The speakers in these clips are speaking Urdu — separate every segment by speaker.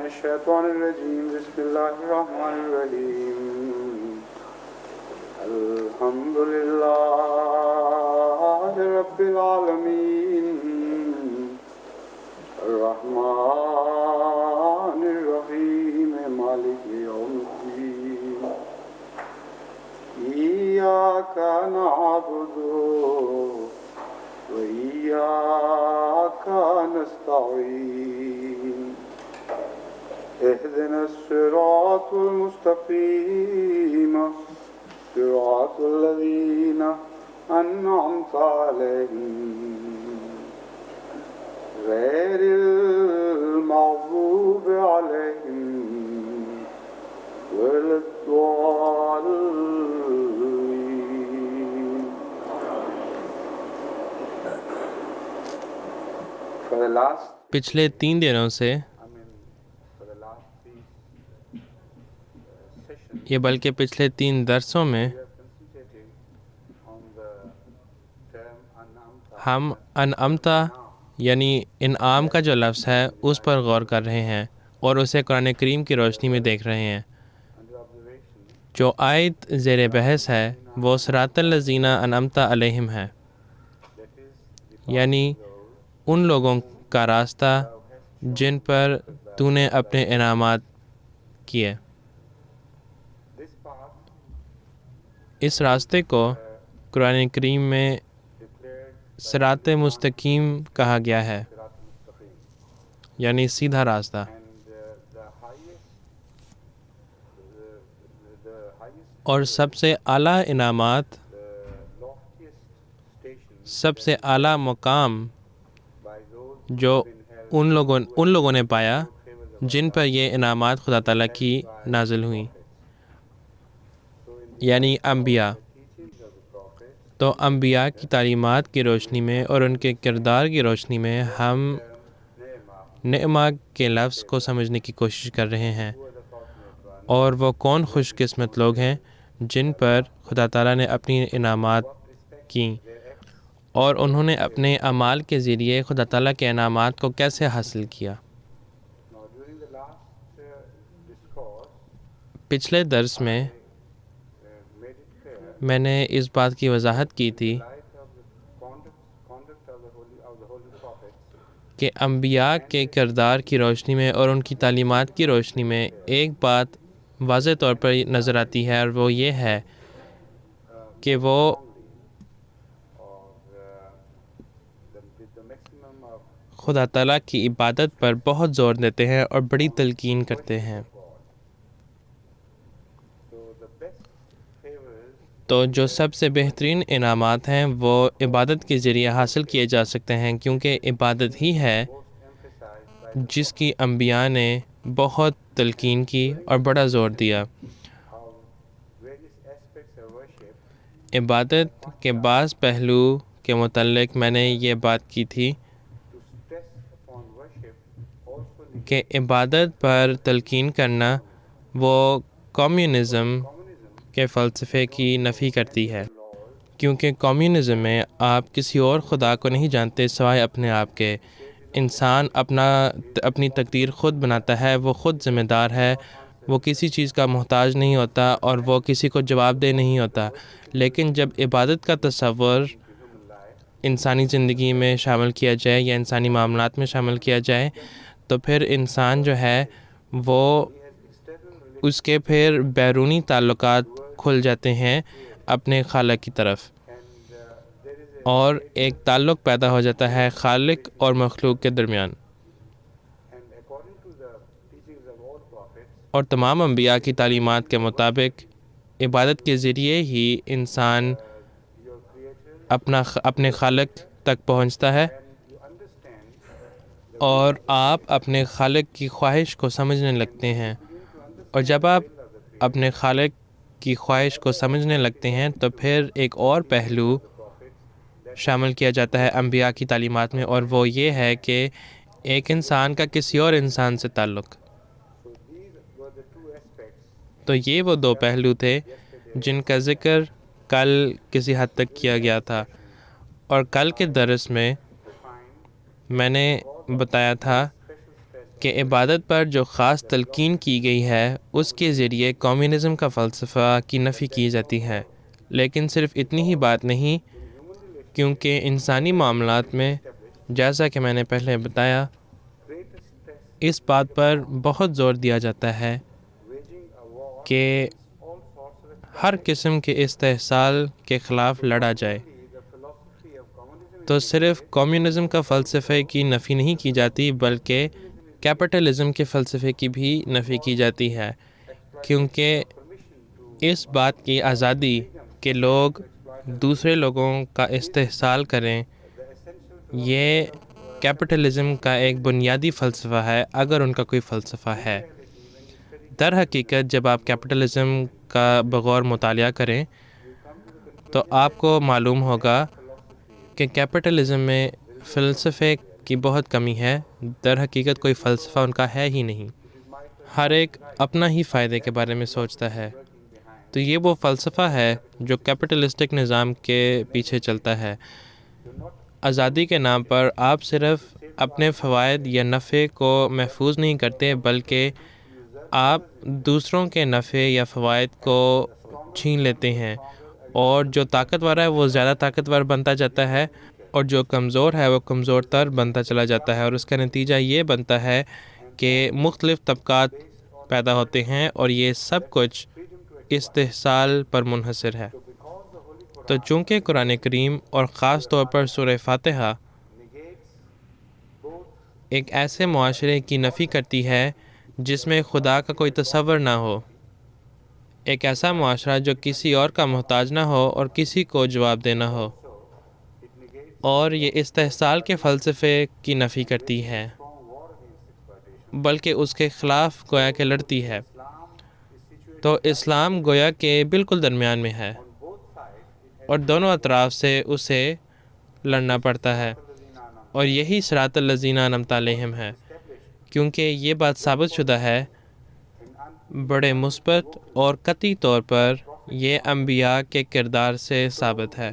Speaker 1: الشيطان الرجيم بسم الله الرحمن الرحيم الحمد لله رب العالمين الرحمن الرحيم مالك يوم الدين إياك نعبد وإياك نستعين اهدنا الصراط المستقيم صراط الذين أنعمت عليهم غير المغضوب عليهم ولا الضالين. For the last
Speaker 2: پچھلے 3 دنوں سے یہ بلکہ پچھلے 3 درسوں میں ہم انعمتا یعنی انعام کا جو لفظ ہے اس پر غور کر رہے ہیں اور اسے قرآن کریم کی روشنی میں دیکھ رہے ہیں. جو آیت زیر بحث ہے وہ صراط الذین انعمت علیہم ہے، یعنی ان لوگوں کا راستہ جن پر تو نے اپنے انعامات کیے. اس راستے کو قرآن کریم میں صراط مستقیم کہا گیا ہے، یعنی سیدھا راستہ. اور سب سے اعلیٰ انعامات، سب سے اعلیٰ مقام جو ان لوگوں نے پایا جن پر یہ انعامات خدا تعالیٰ کی نازل ہوئیں، یعنی انبیاء. تو انبیاء کی تعلیمات کی روشنی میں اور ان کے کردار کی روشنی میں ہم نعمہ کے لفظ کو سمجھنے کی کوشش کر رہے ہیں، اور وہ کون خوش قسمت لوگ ہیں جن پر خدا تعالیٰ نے اپنی انعامات کیں اور انہوں نے اپنے اعمال کے ذریعے خدا تعالیٰ کے انعامات کو کیسے حاصل کیا. پچھلے درس میں میں نے اس بات کی وضاحت کی تھی کہ انبیاء کے کردار کی روشنی میں اور ان کی تعلیمات کی روشنی میں ایک بات واضح طور پر نظر آتی ہے، اور وہ یہ ہے کہ وہ خدا تعالیٰ کی عبادت پر بہت زور دیتے ہیں اور بڑی تلقین کرتے ہیں. تو جو سب سے بہترین انعامات ہیں وہ عبادت کے ذریعے حاصل کیے جا سکتے ہیں، کیونکہ عبادت ہی ہے جس کی انبیاء نے بہت تلقین کی اور بڑا زور دیا. عبادت کے بعض پہلو کے متعلق میں نے یہ بات کی تھی کہ عبادت پر تلقین کرنا وہ کمیونزم کے فلسفے کی نفی کرتی ہے، کیونکہ کمیونزم میں آپ کسی اور خدا کو نہیں جانتے سوائے اپنے آپ کے. انسان اپنی تقدیر خود بناتا ہے، وہ خود ذمہ دار ہے، وہ کسی چیز کا محتاج نہیں ہوتا اور وہ کسی کو جواب دہ نہیں ہوتا. لیکن جب عبادت کا تصور انسانی زندگی میں شامل کیا جائے یا انسانی معاملات میں شامل کیا جائے تو پھر انسان جو ہے وہ اس کے پھر بیرونی تعلقات کھل جاتے ہیں اپنے خالق کی طرف، اور ایک تعلق پیدا ہو جاتا ہے خالق اور مخلوق کے درمیان. اور تمام انبیاء کی تعلیمات کے مطابق عبادت کے ذریعے ہی انسان اپنے خالق تک پہنچتا ہے، اور آپ اپنے خالق کی خواہش کو سمجھنے لگتے ہیں. اور جب آپ اپنے خالق کی خواہش کو سمجھنے لگتے ہیں تو پھر ایک اور پہلو شامل کیا جاتا ہے انبیاء کی تعلیمات میں، اور وہ یہ ہے کہ ایک انسان کا کسی اور انسان سے تعلق. تو یہ وہ 2 پہلو تھے جن کا ذکر کل کسی حد تک کیا گیا تھا، اور کل کے درس میں میں نے بتایا تھا کہ عبادت پر جو خاص تلقین کی گئی ہے اس کے ذریعے کمیونزم کا فلسفہ کی نفی کی جاتی ہے۔ لیکن صرف اتنی ہی بات نہیں، کیونکہ انسانی معاملات میں جیسا کہ میں نے پہلے بتایا اس بات پر بہت زور دیا جاتا ہے کہ ہر قسم کے استحصال کے خلاف لڑا جائے۔ تو صرف کمیونزم کا فلسفے کی نفی نہیں کی جاتی بلکہ کیپٹلزم کے فلسفے کی بھی نفی کی جاتی ہے، کیونکہ اس بات کی آزادی کہ لوگ دوسرے لوگوں کا استحصال کریں، یہ کیپٹلزم کا ایک بنیادی فلسفہ ہے، اگر ان کا کوئی فلسفہ ہے۔ در حقیقت جب آپ کیپٹلزم کا بغور مطالعہ کریں تو آپ کو معلوم ہوگا کہ کیپٹلزم میں فلسفے کی بہت کمی ہے۔ در حقیقت کوئی فلسفہ ان کا ہے ہی نہیں، ہر ایک اپنا ہی فائدے کے بارے میں سوچتا ہے۔ تو یہ وہ فلسفہ ہے جو کیپٹلسٹک نظام کے پیچھے چلتا ہے۔ آزادی کے نام پر آپ صرف اپنے فوائد یا نفع کو محفوظ نہیں کرتے بلکہ آپ دوسروں کے نفع یا فوائد کو چھین لیتے ہیں، اور جو طاقتور ہے وہ زیادہ طاقتور بنتا جاتا ہے اور جو کمزور ہے وہ کمزور تر بنتا چلا جاتا ہے، اور اس کا نتیجہ یہ بنتا ہے کہ مختلف طبقات پیدا ہوتے ہیں اور یہ سب کچھ استحصال پر منحصر ہے۔ تو چونکہ قرآن کریم اور خاص طور پر سورہ فاتحہ ایک ایسے معاشرے کی نفی کرتی ہے جس میں خدا کا کوئی تصور نہ ہو، ایک ایسا معاشرہ جو کسی اور کا محتاج نہ ہو اور کسی کو جواب دینا ہو، اور یہ استحصال کے فلسفے کی نفی کرتی ہے بلکہ اس کے خلاف گویا کہ لڑتی ہے۔ تو اسلام گویا کہ بالکل درمیان میں ہے اور دونوں اطراف سے اسے لڑنا پڑتا ہے، اور یہی صراط الذین انعمت علیہم ہے، کیونکہ یہ بات ثابت شدہ ہے بڑے مثبت اور قطعی طور پر یہ انبیاء کے کردار سے ثابت ہے۔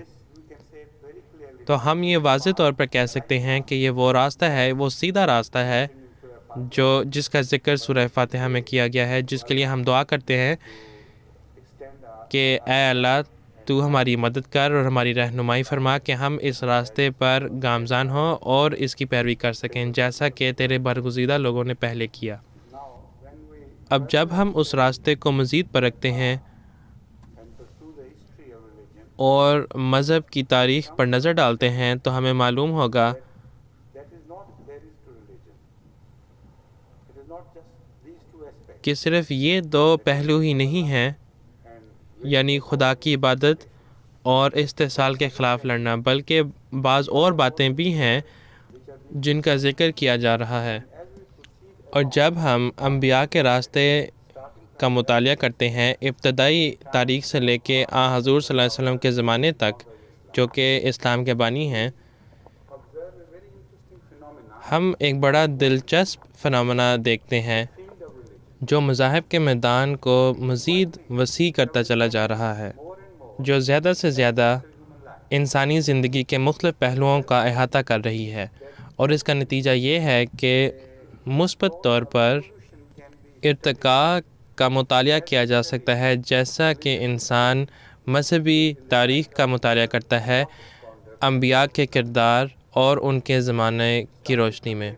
Speaker 2: تو ہم یہ واضح طور پر کہہ سکتے ہیں کہ یہ وہ راستہ ہے، وہ سیدھا راستہ ہے جس کا ذکر سورہ فاتحہ میں کیا گیا ہے، جس کے لیے ہم دعا کرتے ہیں کہ اے اللہ تو ہماری مدد کر اور ہماری رہنمائی فرما کہ ہم اس راستے پر گامزن ہوں اور اس کی پیروی کر سکیں جیسا کہ تیرے برگزیدہ لوگوں نے پہلے کیا۔ اب جب ہم اس راستے کو مزید پرکھتے ہیں اور مذہب کی تاریخ پر نظر ڈالتے ہیں تو ہمیں معلوم ہوگا کہ صرف یہ دو پہلو ہی نہیں ہیں، یعنی خدا کی عبادت اور استحصال کے خلاف لڑنا، بلکہ بعض اور باتیں بھی ہیں جن کا ذکر کیا جا رہا ہے۔ اور جب ہم انبیاء کے راستے کا مطالعہ کرتے ہیں ابتدائی تاریخ سے لے کے حضور صلی اللہ علیہ وسلم کے زمانے تک جو کہ اسلام کے بانی ہیں، ہم ایک بڑا دلچسپ فنامنا دیکھتے ہیں جو مذاہب کے میدان کو مزید وسیع کرتا چلا جا رہا ہے، جو زیادہ سے زیادہ انسانی زندگی کے مختلف پہلوؤں کا احاطہ کر رہی ہے، اور اس کا نتیجہ یہ ہے کہ مثبت طور پر ارتقاء کا مطالعہ کیا جا سکتا ہے جیسا کہ انسان مذہبی تاریخ کا مطالعہ کرتا ہے انبیاء کے کردار اور ان کے زمانے کی روشنی میں۔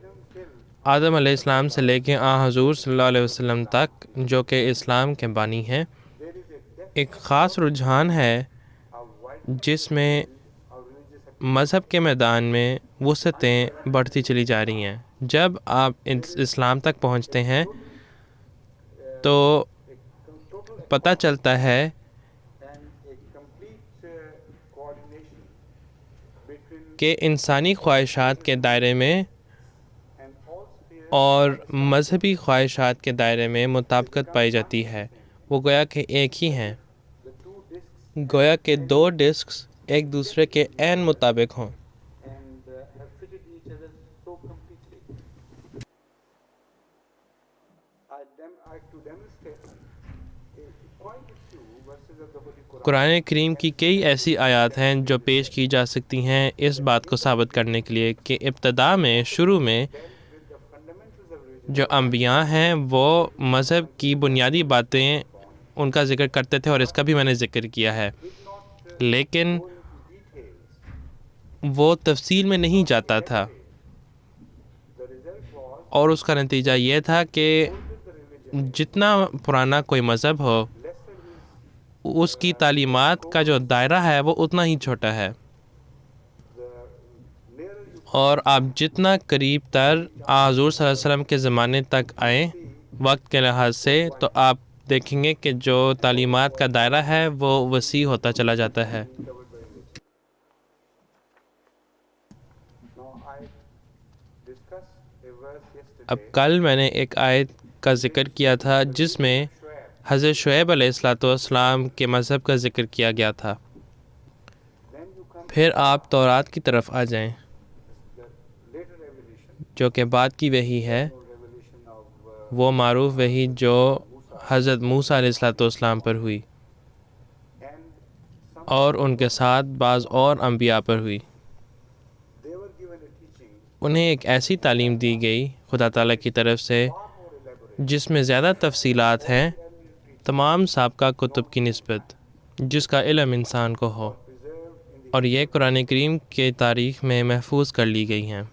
Speaker 2: آدم علیہ السلام سے لے کے حضور صلی اللہ علیہ وسلم تک جو کہ اسلام کے بانی ہیں، ایک خاص رجحان ہے جس میں مذہب کے میدان میں وسعتیں بڑھتی چلی جا رہی ہیں۔ جب آپ اسلام تک پہنچتے ہیں تو پتہ چلتا ہے کہ انسانی خواہشات کے دائرے میں اور مذہبی خواہشات کے دائرے میں مطابقت پائی جاتی ہے، وہ گویا کہ ایک ہی ہیں، گویا کہ دو ڈسکس ایک دوسرے کے عین مطابق ہوں۔ قرآن کریم کی کئی ایسی آیات ہیں جو پیش کی جا سکتی ہیں اس بات کو ثابت کرنے کے لیے کہ ابتدا میں شروع میں جو انبیاء ہیں وہ مذہب کی بنیادی باتیں ان کا ذکر کرتے تھے، اور اس کا بھی میں نے ذکر کیا ہے، لیکن وہ تفصیل میں نہیں جاتا تھا، اور اس کا نتیجہ یہ تھا کہ جتنا پرانا کوئی مذہب ہو، اس کی تعلیمات کا جو دائرہ ہے وہ اتنا ہی چھوٹا ہے، اور آپ جتنا قریب تر حضور صلی اللہ علیہ وسلم کے زمانے تک آئیں وقت کے لحاظ سے، تو آپ دیکھیں گے کہ جو تعلیمات کا دائرہ ہے وہ وسیع ہوتا چلا جاتا ہے۔ اب کل میں نے ایک آیت کا ذکر کیا تھا جس میں حضرت شعیب علیہ السلام کے مذہب کا ذکر کیا گیا تھا۔ پھر آپ تورات کی طرف آ جائیں، جو کہ بعد کی وحی ہے، وہ معروف وحی جو حضرت موسیٰ علیہ السلام پر ہوئی اور ان کے ساتھ بعض اور انبیاء پر ہوئی۔ انہیں ایک ایسی تعلیم دی گئی خدا تعالیٰ کی طرف سے جس میں زیادہ تفصیلات ہیں تمام سابقہ کتب کی نسبت، جس کا علم انسان کو ہو، اور یہ قرآن کریم کے تاریخ میں محفوظ کر لی گئی ہیں۔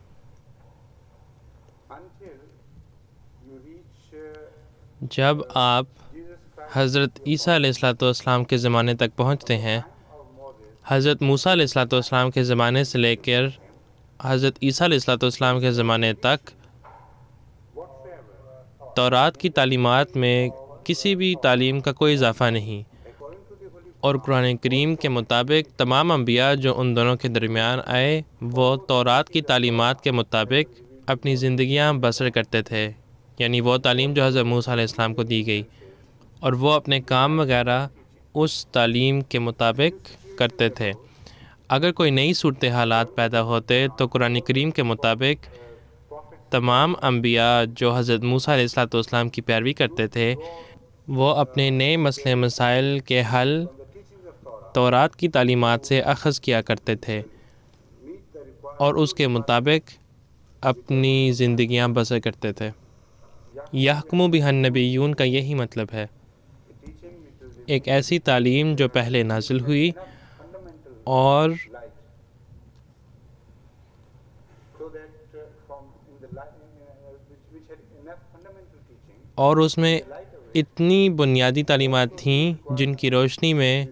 Speaker 2: جب آپ حضرت عیسیٰ علیہ السلام کے زمانے تک پہنچتے ہیں، حضرت موسیٰ علیہ السلام کے زمانے سے لے کر حضرت عیسیٰ علیہ السلام کے زمانے تک تورات کی تعلیمات میں کسی بھی تعلیم کا کوئی اضافہ نہیں، اور قرآن کریم کے مطابق تمام انبیاء جو ان دونوں کے درمیان آئے وہ تورات کی تعلیمات کے مطابق اپنی زندگیاں بسر کرتے تھے، یعنی وہ تعلیم جو حضرت موسیٰ علیہ السلام کو دی گئی، اور وہ اپنے کام وغیرہ اس تعلیم کے مطابق کرتے تھے۔ اگر کوئی نئی صورتحالات پیدا ہوتے تو قرآن کریم کے مطابق تمام انبیاء جو حضرت موسیٰ علیہ السلام کی پیروی کرتے تھے وہ اپنے نئے مسئلے مسائل کے حل تورات کی تعلیمات سے اخذ کیا کرتے تھے اور اس کے مطابق اپنی زندگیاں بسر کرتے تھے۔ یحکم بہا النبیون کا یہی مطلب ہے، ایک ایسی تعلیم جو پہلے نازل ہوئی اور اس میں اتنی بنیادی تعلیمات تھیں جن کی روشنی میں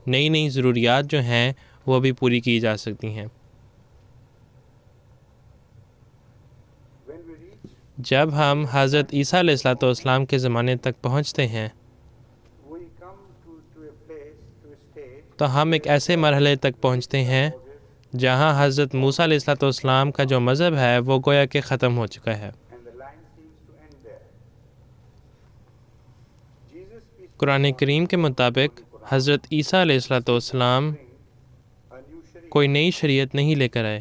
Speaker 2: نئی نئی ضروریات جو ہیں وہ بھی پوری کی جا سکتی ہیں۔ جب ہم حضرت عیسیٰ علیہ السلام کے زمانے تک پہنچتے ہیں تو ہم ایک ایسے مرحلے تک پہنچتے ہیں جہاں حضرت موسیٰ علیہ السلام کا جو مذہب ہے وہ گویا کہ ختم ہو چکا ہے۔ قرآن کریم کے مطابق حضرت عیسیٰ علیہ السلام کوئی نئی شریعت نہیں لے کر آئے،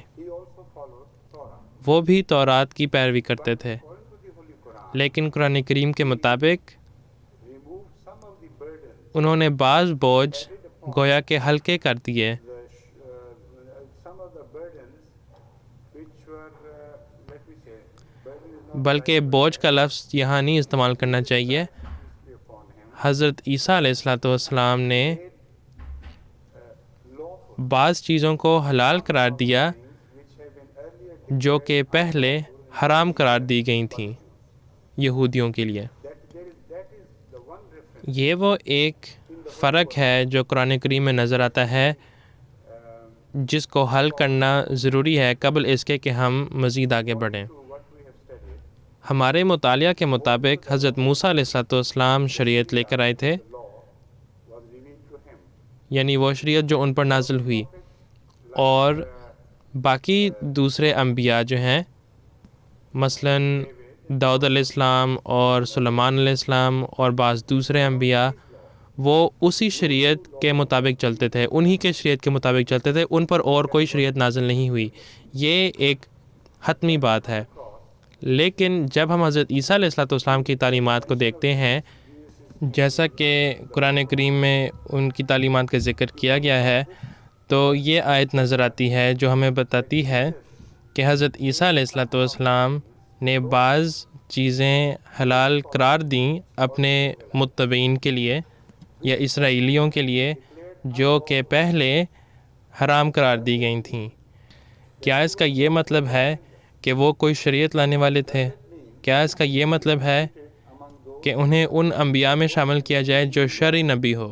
Speaker 2: وہ بھی تورات کی پیروی کرتے تھے، لیکن قرآن کریم کے مطابق انہوں نے بعض بوجھ گویا کہ ہلکے کر دیے، بلکہ بوجھ کا لفظ یہاں نہیں استعمال کرنا چاہیے۔ حضرت عیسیٰ علیہ السلام نے بعض چیزوں کو حلال قرار دیا جو کہ پہلے حرام قرار دی گئی تھیں یہودیوں کے لیے۔ یہ وہ ایک فرق ہے جو قرآن کریم میں نظر آتا ہے جس کو حل کرنا ضروری ہے قبل اس کے کہ ہم مزید آگے بڑھیں۔ ہمارے مطالعہ کے مطابق حضرت موسیٰ علیہ السلام شریعت لے کر آئے تھے، یعنی وہ شریعت جو ان پر نازل ہوئی، اور باقی دوسرے انبیاء جو ہیں مثلاً داؤد علیہ السلام اور سلیمان علیہ السلام اور بعض دوسرے انبیاء وہ اسی شریعت کے مطابق چلتے تھے، انہی کے شریعت کے مطابق چلتے تھے، ان پر اور کوئی شریعت نازل نہیں ہوئی۔ یہ ایک حتمی بات ہے۔ لیکن جب ہم حضرت عیسیٰ علیہ السلام کی تعلیمات کو دیکھتے ہیں، جیسا کہ قرآن کریم میں ان کی تعلیمات کا ذکر کیا گیا ہے، تو یہ آیت نظر آتی ہے جو ہمیں بتاتی ہے کہ حضرت عیسیٰ علیہ السلام نے بعض چیزیں حلال قرار دیں اپنے متبعین کے لیے یا اسرائیلیوں کے لیے جو کہ پہلے حرام قرار دی گئی تھیں۔ کیا اس کا یہ مطلب ہے کہ وہ کوئی شریعت لانے والے تھے؟ کیا اس کا یہ مطلب ہے کہ انہیں ان انبیاء میں شامل کیا جائے جو شرعی نبی ہو،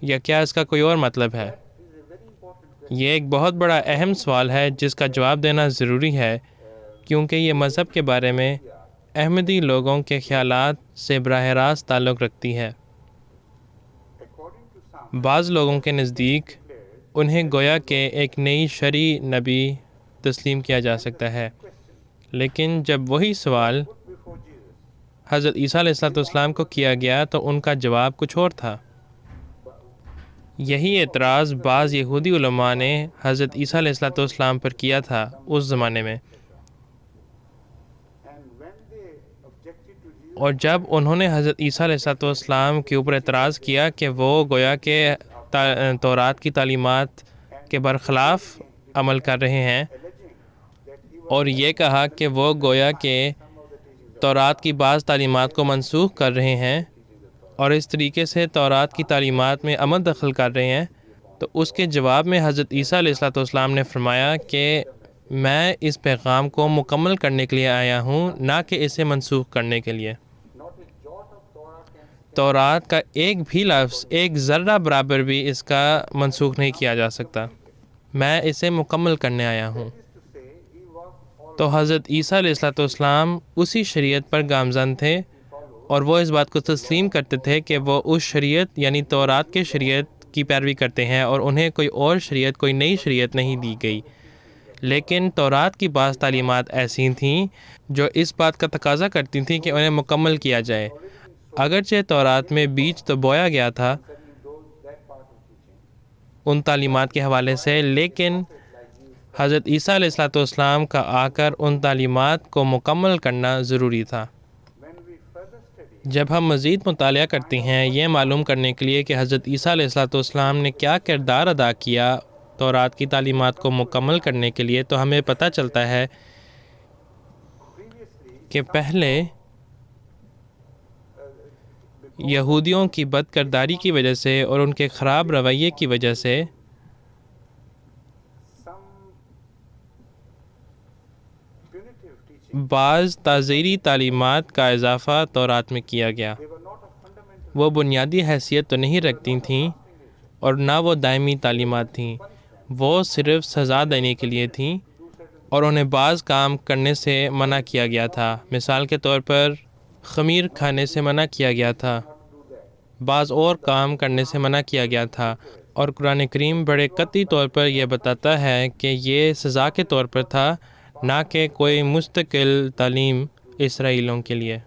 Speaker 2: یا کیا اس کا کوئی اور مطلب ہے؟ یہ ایک بہت بڑا اہم سوال ہے جس کا جواب دینا ضروری ہے، کیونکہ یہ مذہب کے بارے میں احمدی لوگوں کے خیالات سے براہ راست تعلق رکھتی ہے۔ بعض لوگوں کے نزدیک انہیں گویا کہ ایک نئی شرعی نبی تسلیم کیا جا سکتا ہے، لیکن جب وہی سوال حضرت عیسیٰ علیہ السلام کو کیا گیا تو ان کا جواب کچھ اور تھا۔ یہی اعتراض بعض یہودی علماء نے حضرت عیسیٰ علیہ السلام پر کیا تھا اس زمانے میں، اور جب انہوں نے حضرت عیسیٰ علیہ السلام کے اوپر اعتراض کیا کہ وہ گویا کہ تورات کی تعلیمات کے برخلاف عمل کر رہے ہیں، اور یہ کہا کہ وہ گویا کہ تورات کی بعض تعلیمات کو منسوخ کر رہے ہیں اور اس طریقے سے تورات کی تعلیمات میں عمل دخل کر رہے ہیں، تو اس کے جواب میں حضرت عیسیٰ علیہ السلام نے فرمایا کہ میں اس پیغام کو مکمل کرنے کے لیے آیا ہوں، نہ کہ اسے منسوخ کرنے کے لیے۔ تورات کا ایک بھی لفظ ایک ذرہ برابر بھی اس کا منسوخ نہیں کیا جا سکتا، میں اسے مکمل کرنے آیا ہوں۔ تو حضرت عیسیٰ علیہ السلام اسی شریعت پر گامزن تھے، اور وہ اس بات کو تسلیم کرتے تھے کہ وہ اس شریعت یعنی تورات کے شریعت کی پیروی کرتے ہیں، اور انہیں کوئی اور شریعت، کوئی نئی شریعت نہیں دی گئی۔ لیکن تورات کی بعض تعلیمات ایسی تھیں جو اس بات کا تقاضا کرتی تھیں کہ انہیں مکمل کیا جائے۔ اگرچہ تورات میں بیج تو بویا گیا تھا ان تعلیمات کے حوالے سے، لیکن حضرت عیسیٰ علیہ السلام کا آ کر ان تعلیمات کو مکمل کرنا ضروری تھا۔ جب ہم مزید مطالعہ کرتے ہیں یہ معلوم کرنے کے لیے کہ حضرت عیسیٰ علیہ السلام نے کیا کردار ادا کیا تورات کی تعلیمات کو مکمل کرنے کے لیے، تو ہمیں پتہ چلتا ہے کہ پہلے یہودیوں کی بد کرداری کی وجہ سے اور ان کے خراب رویے کی وجہ سے بعض تعزیری تعلیمات کا اضافہ تورات میں کیا گیا۔ وہ بنیادی حیثیت تو نہیں رکھتی تھیں اور نہ وہ دائمی تعلیمات تھیں، وہ صرف سزا دینے کے لیے تھیں، اور انہیں بعض کام کرنے سے منع کیا گیا تھا۔ مثال کے طور پر خمیر کھانے سے منع کیا گیا تھا، بعض اور کام کرنے سے منع کیا گیا تھا، اور قرآن کریم بڑے قطعی طور پر یہ بتاتا ہے کہ یہ سزا کے طور پر تھا، نہ کہ کوئی مستقل تعلیم اسرائیلیوں کے لیے۔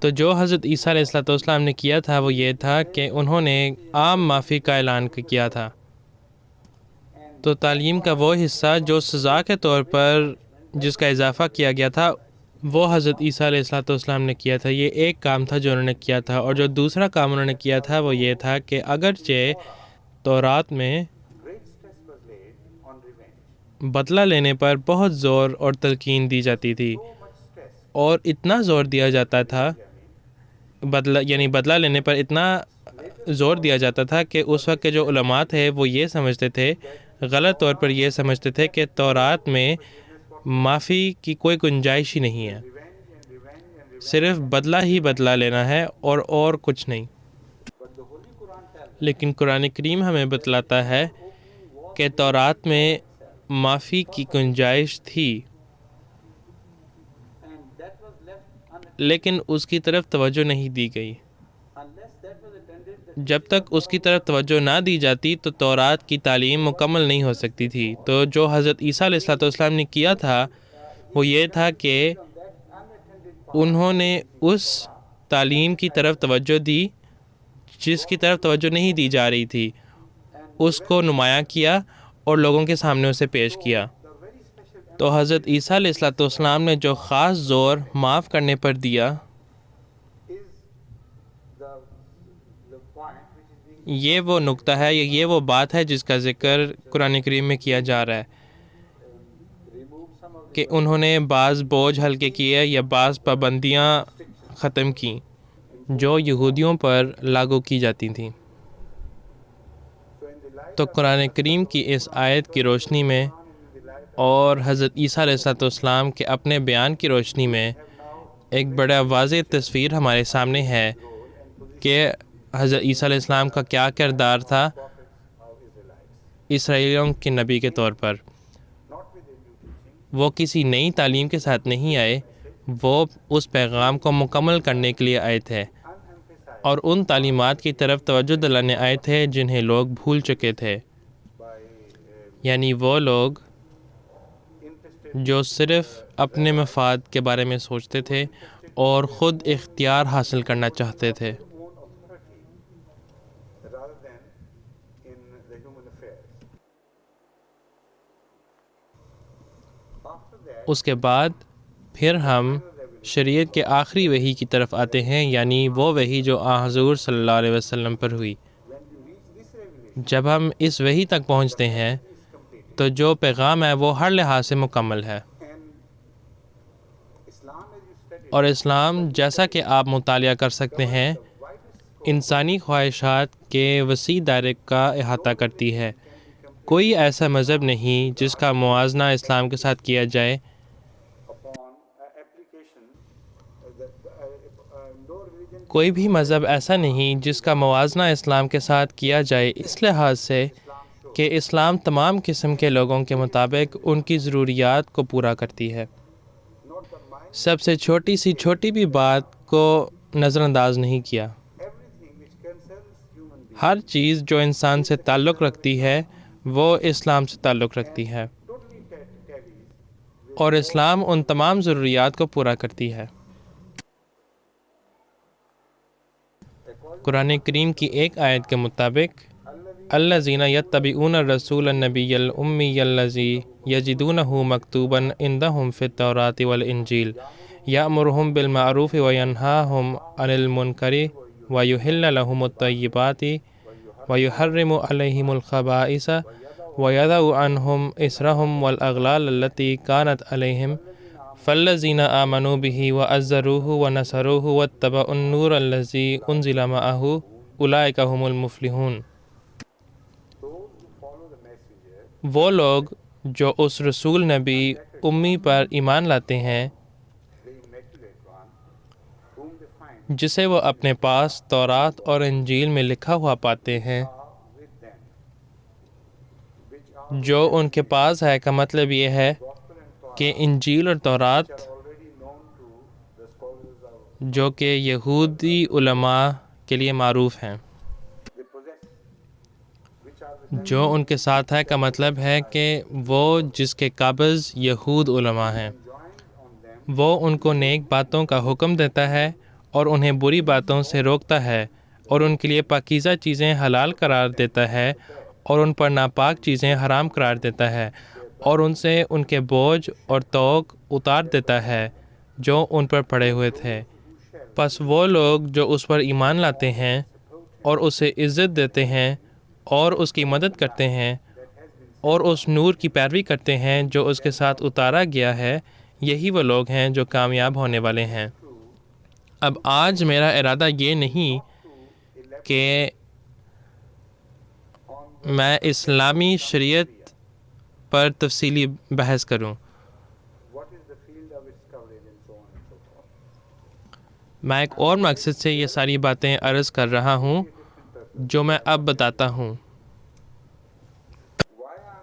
Speaker 2: تو جو حضرت عیسیٰ علیہ السلام نے کیا تھا وہ یہ تھا کہ انہوں نے عام معافی کا اعلان کیا تھا۔ تو تعلیم کا وہ حصہ جو سزا کے طور پر جس کا اضافہ کیا گیا تھا وہ حضرت عیسیٰ علیہ السلام نے کیا تھا، یہ ایک کام تھا جو انہوں نے کیا تھا۔ اور جو دوسرا کام انہوں نے کیا تھا وہ یہ تھا کہ اگرچہ تورات میں بدلہ لینے پر بہت زور اور تلقین دی جاتی تھی، اور اتنا زور دیا جاتا تھا بدلہ لینے پر اتنا زور دیا جاتا تھا کہ اس وقت کے جو علماء تھے وہ یہ سمجھتے تھے، غلط طور پر یہ سمجھتے تھے کہ تورات میں معافی کی کوئی گنجائش ہی نہیں ہے، صرف بدلہ ہی بدلہ لینا ہے اور کچھ نہیں۔ لیکن قرآن کریم ہمیں بتلاتا ہے کہ تورات میں معافی کی گنجائش تھی، لیکن اس کی طرف توجہ نہیں دی گئی۔ جب تک اس کی طرف توجہ نہ دی جاتی تو تورات کی تعلیم مکمل نہیں ہو سکتی تھی۔ تو جو حضرت عیسیٰ علیہ السلام نے کیا تھا وہ یہ تھا کہ انہوں نے اس تعلیم کی طرف توجہ دی جس کی طرف توجہ نہیں دی جا رہی تھی، اس کو نمایاں کیا اور لوگوں کے سامنے اسے پیش کیا۔ تو حضرت عیسیٰ علیہ السلام نے جو خاص زور معاف کرنے پر دیا، یہ وہ نقطہ ہے، یہ وہ بات ہے جس کا ذکر قرآن کریم میں کیا جا رہا ہے کہ انہوں نے بعض بوجھ ہلکے کیے یا بعض پابندیاں ختم کیں جو یہودیوں پر لاگو کی جاتی تھیں۔ تو قرآن کریم کی اس آیت کی روشنی میں اور حضرت عیسیٰ علیہ السلام کے اپنے بیان کی روشنی میں ایک بڑا واضح تصویر ہمارے سامنے ہے کہ حضرت عیسیٰ علیہ السلام کا کیا کردار تھا اسرائیلیوں کے نبی کے طور پر۔ وہ کسی نئی تعلیم کے ساتھ نہیں آئے، وہ اس پیغام کو مکمل کرنے کے لیے آئے تھے اور ان تعلیمات کی طرف توجہ دلانے آئے تھے جنہیں لوگ بھول چکے تھے، یعنی وہ لوگ جو صرف اپنے مفاد کے بارے میں سوچتے تھے اور خود اختیار حاصل کرنا چاہتے تھے۔ اس کے بعد پھر ہم شریعت کے آخری وحی کی طرف آتے ہیں، یعنی وہ وحی جو حضور صلی اللہ علیہ وسلم پر ہوئی۔ جب ہم اس وحی تک پہنچتے ہیں تو جو پیغام ہے وہ ہر لحاظ سے مکمل ہے، اور اسلام جیسا کہ آپ مطالعہ کر سکتے ہیں انسانی خواہشات کے وسیع دائرے کا احاطہ کرتی ہے۔ کوئی ایسا مذہب نہیں جس کا موازنہ اسلام کے ساتھ کیا جائے۔ کوئی بھی مذہب ایسا نہیں جس کا موازنہ اسلام کے ساتھ کیا جائے، اس لحاظ سے کہ اسلام تمام قسم کے لوگوں کے مطابق ان کی ضروریات کو پورا کرتی ہے۔ سب سے چھوٹی سی چھوٹی بھی بات کو نظر انداز نہیں کیا۔ ہر چیز جو انسان سے تعلق رکھتی ہے وہ اسلام سے تعلق رکھتی ہے، اور اسلام ان تمام ضروریات کو پورا کرتی ہے۔ قرآن کریم کی ایک آیت کے مطابق الذین یتبعون الرسول النبی الامی الذی یجدونہ مکتوبا عندہم فی التوراۃ والانجیل یأمرہم بالمعروف وینہاہم عن المنکر ویحل لہم الطیبات ویحرم علیہم الخبائث ویضع عنہم اصرہم والاغلال التي كانت علیہم فالذین آمنوا به وعزروه ونصروه واتبعوا النور الذی انزل معه اولئک هم المفلحون۔ وہ لوگ جو اس رسول نبی امی پر ایمان لاتے ہیں جسے وہ اپنے پاس تورات اور انجیل میں لکھا ہوا پاتے ہیں، جو ان کے پاس ہے کا مطلب یہ ہے کہ انجیل اور تورات جو کہ یہودی علماء کے لیے معروف ہیں، جو ان کے ساتھ ہے کا مطلب ہے کہ وہ جس کے قابض یہود علماء ہیں، وہ ان کو نیک باتوں کا حکم دیتا ہے اور انہیں بری باتوں سے روکتا ہے، اور ان کے لیے پاکیزہ چیزیں حلال قرار دیتا ہے اور ان پر ناپاک چیزیں حرام قرار دیتا ہے، اور ان سے ان کے بوجھ اور طوق اتار دیتا ہے جو ان پر پڑے ہوئے تھے۔ پس وہ لوگ جو اس پر ایمان لاتے ہیں اور اسے عزت دیتے ہیں اور اس کی مدد کرتے ہیں اور اس نور کی پیروی کرتے ہیں جو اس کے ساتھ اتارا گیا ہے، یہی وہ لوگ ہیں جو کامیاب ہونے والے ہیں۔ اب آج میرا ارادہ یہ نہیں کہ میں اسلامی شریعت پر تفصیلی بحث کروں۔ میں ایک اور مقصد سے یہ ساری باتیں عرض کر رہا ہوں جو میں اب بتاتا ہوں۔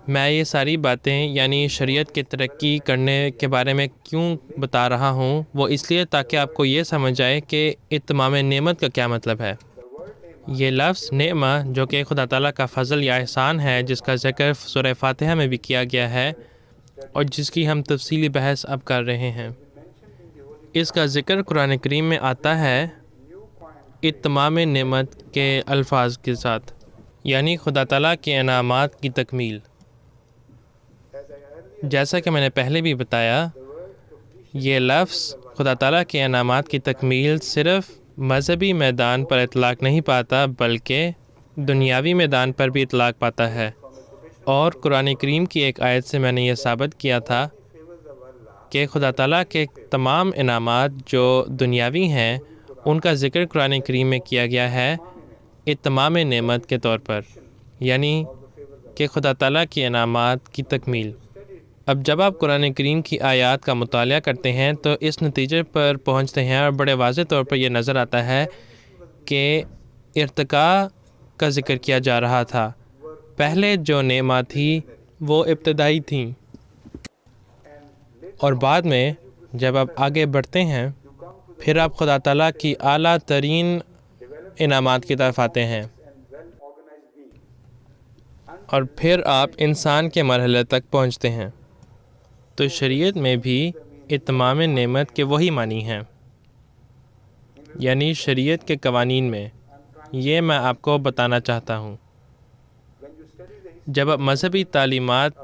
Speaker 2: میں یہ ساری باتیں یعنی شریعت کی ترقی کرنے کے بارے میں کیوں بتا رہا ہوں، وہ اس لیے تاکہ آپ کو یہ سمجھ آئے کہ اتمام نعمت کا کیا مطلب ہے۔ یہ لفظ نعمہ جو کہ خدا تعالیٰ کا فضل یا احسان ہے، جس کا ذکر سورہ فاتحہ میں بھی کیا گیا ہے اور جس کی ہم تفصیلی بحث اب کر رہے ہیں، اس کا ذکر قرآن کریم میں آتا ہے اتمام نعمت کے الفاظ کے ساتھ، یعنی خدا تعالیٰ کے انعامات کی تکمیل۔ جیسا کہ میں نے پہلے بھی بتایا، یہ لفظ خدا تعالیٰ کے انعامات کی تکمیل صرف مذہبی میدان پر اطلاق نہیں پاتا بلکہ دنیاوی میدان پر بھی اطلاق پاتا ہے، اور قرآن کریم کی ایک آیت سے میں نے یہ ثابت کیا تھا کہ خدا تعالیٰ کے تمام انعامات جو دنیاوی ہیں ان کا ذکر قرآن کریم میں کیا گیا ہے اتمام نعمت کے طور پر، یعنی کہ خدا تعالیٰ کی انعامات کی تکمیل۔ اب جب آپ قرآن کریم کی آیات کا مطالعہ کرتے ہیں تو اس نتیجے پر پہنچتے ہیں اور بڑے واضح طور پر یہ نظر آتا ہے کہ ارتقاء کا ذکر کیا جا رہا تھا۔ پہلے جو نعمت تھی وہ ابتدائی تھیں، اور بعد میں جب آپ آگے بڑھتے ہیں پھر آپ خدا تعالیٰ کی اعلیٰ ترین انعامات کی طرف آتے ہیں، اور پھر آپ انسان کے مرحلے تک پہنچتے ہیں۔ تو شریعت میں بھی اتمام نعمت کے وہی معنی ہیں، یعنی شریعت کے قوانین میں۔ یہ میں آپ کو بتانا چاہتا ہوں۔ جب آپ مذہبی تعلیمات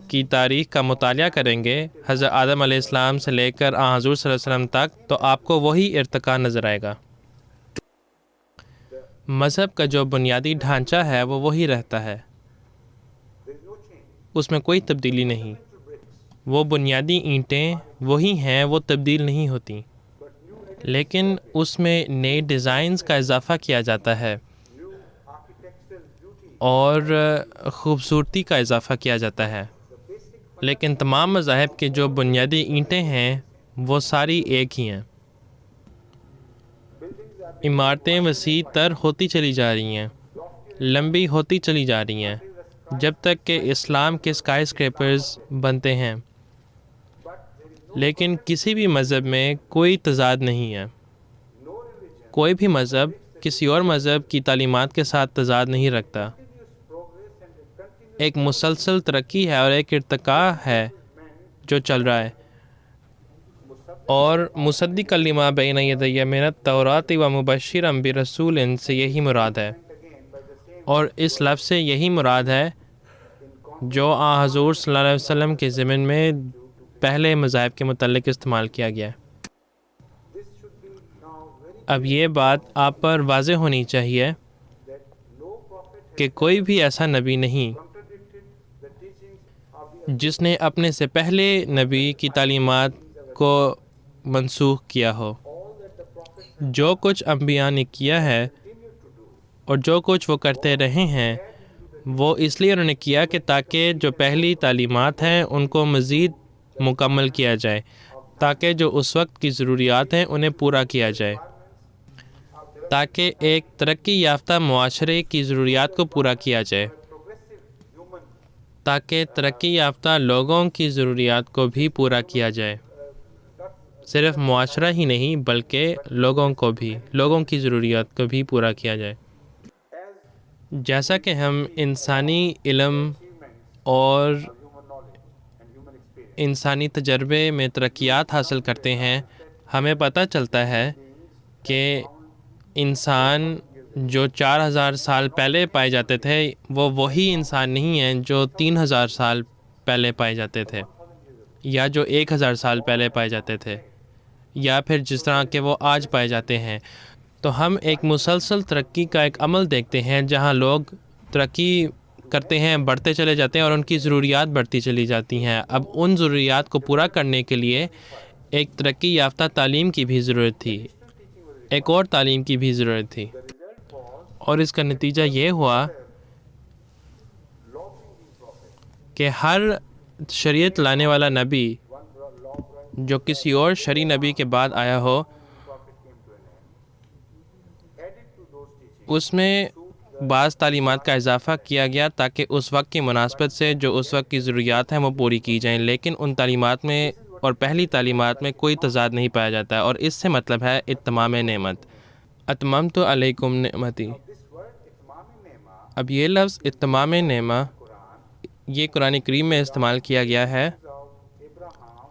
Speaker 2: کی تاریخ کا مطالعہ کریں گے حضرت آدم علیہ السلام سے لے کر حضور صلی اللہ علیہ وسلم تک، تو آپ کو وہی ارتقاء نظر آئے گا۔ مذہب کا جو بنیادی ڈھانچہ ہے وہ وہی رہتا ہے، اس میں کوئی تبدیلی نہیں۔ وہ بنیادی اینٹیں وہی ہیں، وہ تبدیل نہیں ہوتی، لیکن اس میں نئے ڈیزائنز کا اضافہ کیا جاتا ہے اور خوبصورتی کا اضافہ کیا جاتا ہے، لیکن تمام مذاہب کے جو بنیادی اینٹیں ہیں وہ ساری ایک ہی ہیں۔ عمارتیں وسیع تر ہوتی چلی جا رہی ہیں، لمبی ہوتی چلی جا رہی ہیں، جب تک کہ اسلام کے اسکائی اسکریپرز بنتے ہیں، لیکن کسی بھی مذہب میں کوئی تضاد نہیں ہے۔ کوئی بھی مذہب کسی اور مذہب کی تعلیمات کے ساتھ تضاد نہیں رکھتا۔ ایک مسلسل ترقی ہے اور ایک ارتقاء ہے جو چل رہا ہے، اور مصدق لما بین یدی من التوراۃ و مبشرا برسول سے یہی مراد ہے، اور اس لفظ سے یہی مراد ہے جو حضور صلی اللہ علیہ وسلم کے ضمن میں پہلے مذاہب کے متعلق استعمال کیا گیا ہے۔ اب یہ بات آپ پر واضح ہونی چاہیے کہ کوئی بھی ایسا نبی نہیں جس نے اپنے سے پہلے نبی کی تعلیمات کو منسوخ کیا ہو۔ جو کچھ انبیاء نے کیا ہے اور جو کچھ وہ کرتے رہے ہیں وہ اس لیے انہوں نے کیا کہ تاکہ جو پہلی تعلیمات ہیں ان کو مزید مکمل کیا جائے، تاکہ جو اس وقت کی ضروریات ہیں انہیں پورا کیا جائے، تاکہ ایک ترقی یافتہ معاشرے کی ضروریات کو پورا کیا جائے، تاکہ ترقی یافتہ لوگوں کی ضروریات کو بھی پورا کیا جائے۔ صرف معاشرہ ہی نہیں بلکہ لوگوں کی ضروریات کو بھی پورا کیا جائے۔ جیسا کہ ہم انسانی علم اور انسانی تجربے میں ترقیات حاصل کرتے ہیں، ہمیں پتہ چلتا ہے کہ انسان جو 4000 سال پہلے پائے جاتے تھے وہ وہی انسان نہیں ہیں جو 3000 سال پہلے پائے جاتے تھے، یا جو 1000 سال پہلے پائے جاتے تھے، یا پھر جس طرح کہ وہ آج پائے جاتے ہیں۔ تو ہم ایک مسلسل ترقی کا ایک عمل دیکھتے ہیں جہاں لوگ ترقی کرتے ہیں، بڑھتے چلے جاتے ہیں اور ان کی ضروریات بڑھتی چلی جاتی ہیں۔ اب ان ضروریات کو پورا کرنے کے لیے ایک ترقی یافتہ تعلیم کی بھی ضرورت تھی، ایک اور تعلیم کی بھی ضرورت تھی، اور اس کا نتیجہ یہ ہوا کہ ہر شریعت لانے والا نبی جو کسی اور شرعی نبی کے بعد آیا ہو اس میں بعض تعلیمات کا اضافہ کیا گیا تاکہ اس وقت کی مناسبت سے جو اس وقت کی ضروریات ہیں وہ پوری کی جائیں، لیکن ان تعلیمات میں اور پہلی تعلیمات میں کوئی تضاد نہیں پایا جاتا ہے، اور اس سے مطلب ہے اتمام نعمت۔ اتممت علیکم نعمتی۔ اب یہ لفظ اتمام نعمہ یہ قرآن کریم میں استعمال کیا گیا ہے۔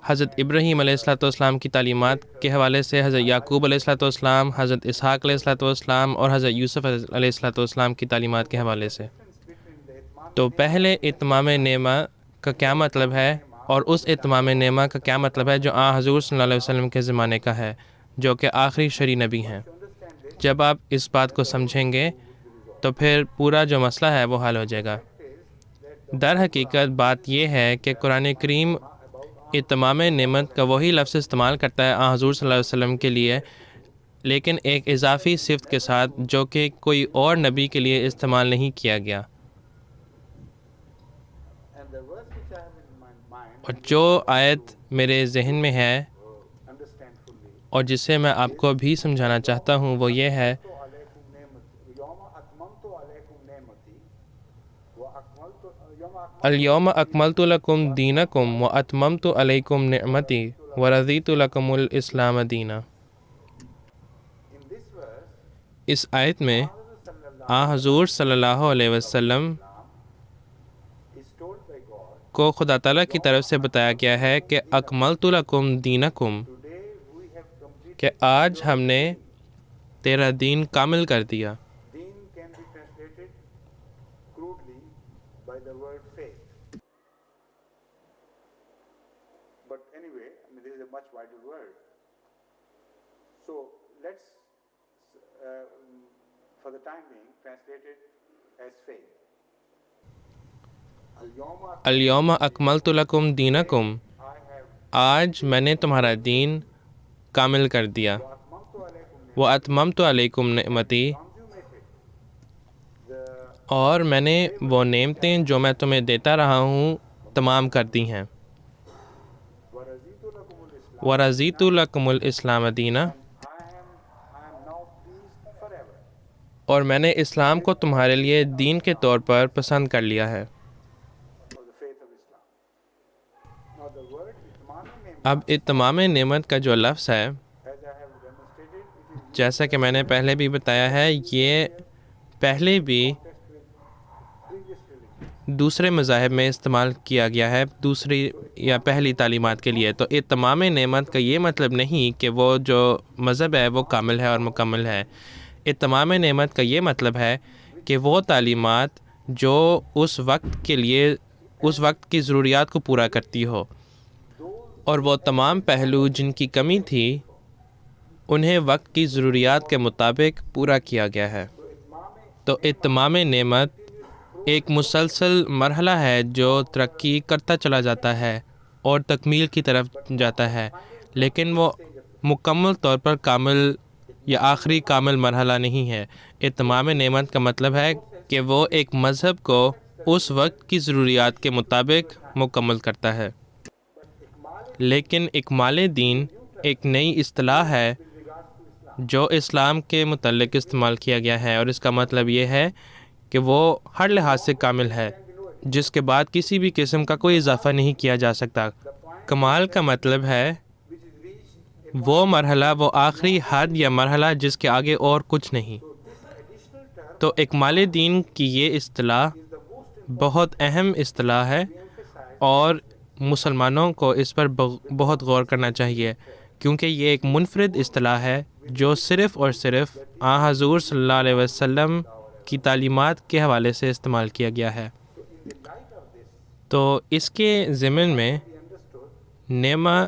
Speaker 2: حضرت ابراہیم علیہ السلام کی تعلیمات کے حوالے سے، حضرت یعقوب علیہ السلام، حضرت اسحاق علیہ السلام اور حضرت یوسف علیہ السلام کی تعلیمات کے حوالے سے۔ تو پہلے اتمام نعمہ کا کیا مطلب ہے، اور اس اتمام نعمہ کا کیا مطلب ہے جو حضور صلی اللہ علیہ وسلم کے زمانے کا ہے، جو کہ آخری شرعی نبی ہیں۔ جب آپ اس بات کو سمجھیں گے تو پھر پورا جو مسئلہ ہے وہ حل ہو جائے گا۔ در حقیقت بات یہ ہے کہ قرآن کریم اتمام نعمت کا وہی لفظ استعمال کرتا ہے حضور صلی اللہ علیہ وسلم کے لیے، لیکن ایک اضافی صفت کے ساتھ جو کہ کوئی اور نبی کے لیے استعمال نہیں کیا گیا.
Speaker 1: And the verse which I have in my mind,
Speaker 2: اور جو آیت میرے ذہن میں ہے
Speaker 1: understand fully.
Speaker 2: اور جسے میں آپ کو بھی سمجھانا چاہتا ہوں وہ یہ ہے،
Speaker 1: تو علیکم نعمت یوم اتممت علیکم نعمتی واکملت یوم
Speaker 2: الیوم اکملت لکم دینکم و اتممت علیکم نعمتی و رضیت لکم الاسلام دینا.
Speaker 1: in this verse
Speaker 2: اس آیت میں
Speaker 1: صلی اللہ
Speaker 2: حضور صلی اللہ علیہ وسلم
Speaker 1: is told by God,
Speaker 2: کو خدا تعالیٰ کی طرف سے بتایا گیا ہے کہ اکملت لکم دینکم،
Speaker 1: today we have completed.
Speaker 2: کہ آج ہم نے تیرا دین کامل کر دیا.
Speaker 1: Deen can be translated crudely by the word faith. But anyway, I mean, this is a much wider word. So let's, for the time being, translate it as faith. Al-yawma
Speaker 2: الیوم اکملت لکم دینکم،
Speaker 1: I have
Speaker 2: آج میں نے تمہارا دین کامل کر دیا.
Speaker 1: atmamtu alaykum
Speaker 2: وہ اتممت علیکم نعمتی،
Speaker 1: consummated the
Speaker 2: اور میں نے وہ نعمتیں جو میں تمہیں دیتا رہا ہوں تمام کر دی ہیں.
Speaker 1: warazitu lakum al-islam.
Speaker 2: ورضیت لکم الاسلام دینا،
Speaker 1: I am now pleased forever.
Speaker 2: اور میں نے اسلام کو تمہارے لیے دین کے طور پر پسند کر لیا ہے.
Speaker 1: Of the faith of Islam. Now the word itman name,
Speaker 2: اب اتمام نعمت کا جو لفظ ہے،
Speaker 1: as I have demonstrated, it is
Speaker 2: جیسا کہ میں نے پہلے بھی بتایا ہے، یہ پہلے بھی
Speaker 1: used with previous religion.
Speaker 2: دوسرے مذاہب میں استعمال کیا گیا ہے دوسری یا پہلی تعلیمات کے لیے. تو اتمام نعمت کا یہ مطلب نہیں کہ وہ جو مذہب ہے وہ کامل ہے اور مکمل ہے. اتمام نعمت کا یہ مطلب ہے کہ وہ تعلیمات جو اس وقت کے لیے اس وقت کی ضروریات کو پورا کرتی ہو، اور وہ تمام پہلو جن کی کمی تھی انہیں وقت کی ضروریات کے مطابق پورا کیا گیا ہے. تو اتمام نعمت ایک مسلسل مرحلہ ہے جو ترقی کرتا چلا جاتا ہے اور تکمیل کی طرف جاتا ہے، لیکن وہ مکمل طور پر کامل یا آخری کامل مرحلہ نہیں ہے. اتمام نعمت کا مطلب ہے کہ وہ ایک مذہب کو اس وقت کی ضروریات کے مطابق مکمل کرتا ہے. لیکن اکمال دین ایک نئی اصطلاح ہے جو اسلام کے متعلق استعمال کیا گیا ہے، اور اس کا مطلب یہ ہے کہ وہ ہر لحاظ سے کامل ہے، جس کے بعد کسی بھی قسم کا کوئی اضافہ نہیں کیا جا سکتا. کمال کا مطلب ہے وہ مرحلہ، وہ آخری حد یا مرحلہ جس کے آگے اور کچھ نہیں. تو اکمال دین کی یہ اصطلاح بہت اہم اصطلاح ہے، اور مسلمانوں کو اس پر بہت غور کرنا چاہیے، کیونکہ یہ ایک منفرد اصطلاح ہے جو صرف اور صرف حضور صلی اللہ علیہ وسلم کی تعلیمات کے حوالے سے استعمال کیا گیا ہے. تو اس کے ضمن میں نعمہ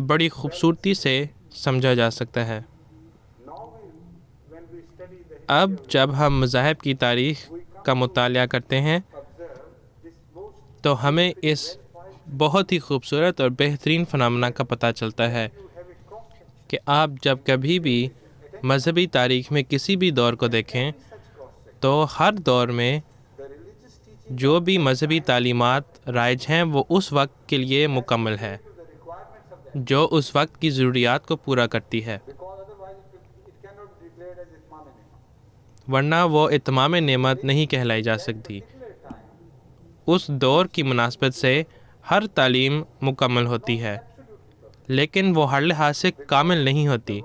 Speaker 2: بڑی خوبصورتی سے سمجھا جا سکتا ہے. اب جب ہم مذاہب کی تاریخ کا مطالعہ کرتے ہیں تو ہمیں اس بہت ہی خوبصورت اور بہترین فنامنا کا پتہ چلتا ہے کہ آپ جب کبھی بھی مذہبی تاریخ میں کسی بھی دور کو دیکھیں تو ہر دور میں جو بھی مذہبی تعلیمات رائج ہیں وہ اس وقت کے لیے مکمل ہے، جو اس وقت کی ضروریات کو پورا کرتی ہے، ورنہ وہ اتمام نعمت نہیں کہلائی جا سکتی. اس دور کی مناسبت سے ہر تعلیم مکمل ہوتی ہے، لیکن وہ ہر لحاظ سے کامل نہیں ہوتی،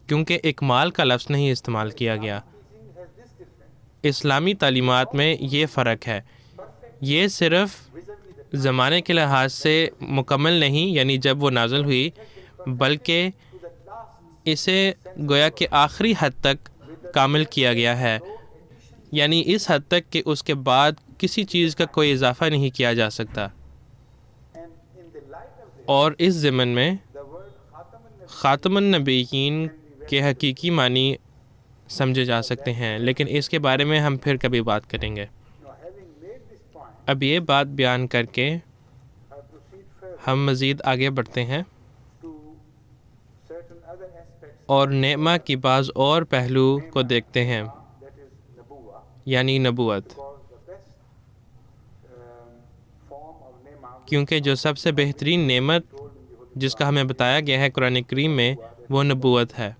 Speaker 2: کیونکہ اکمال کا لفظ نہیں استعمال کیا گیا. اسلامی تعلیمات میں یہ فرق ہے، یہ صرف زمانے کے لحاظ سے مکمل نہیں، یعنی جب وہ نازل ہوئی، بلکہ اسے گویا کہ آخری حد تک کامل کیا گیا ہے، یعنی اس حد تک کہ اس کے بعد کسی چیز کا کوئی اضافہ نہیں کیا جا سکتا. اور اس ضمن میں خاتم النبیین کے حقیقی معنی سمجھے جا سکتے ہیں، لیکن اس کے بارے میں ہم پھر کبھی بات کریں گے. اب یہ بات بیان کر کے ہم مزید آگے بڑھتے ہیں
Speaker 1: to certain other aspects
Speaker 2: اور نعمہ کی بعض اور پہلو کو دیکھتے ہیں،
Speaker 1: that is Nabuwa,
Speaker 2: یعنی نبوت،
Speaker 1: because the best form of Nema
Speaker 2: کیونکہ جو سب سے بہترین نعمت جس کا ہمیں بتایا گیا ہے قرآن کریم میں وہ نبوت ہے۔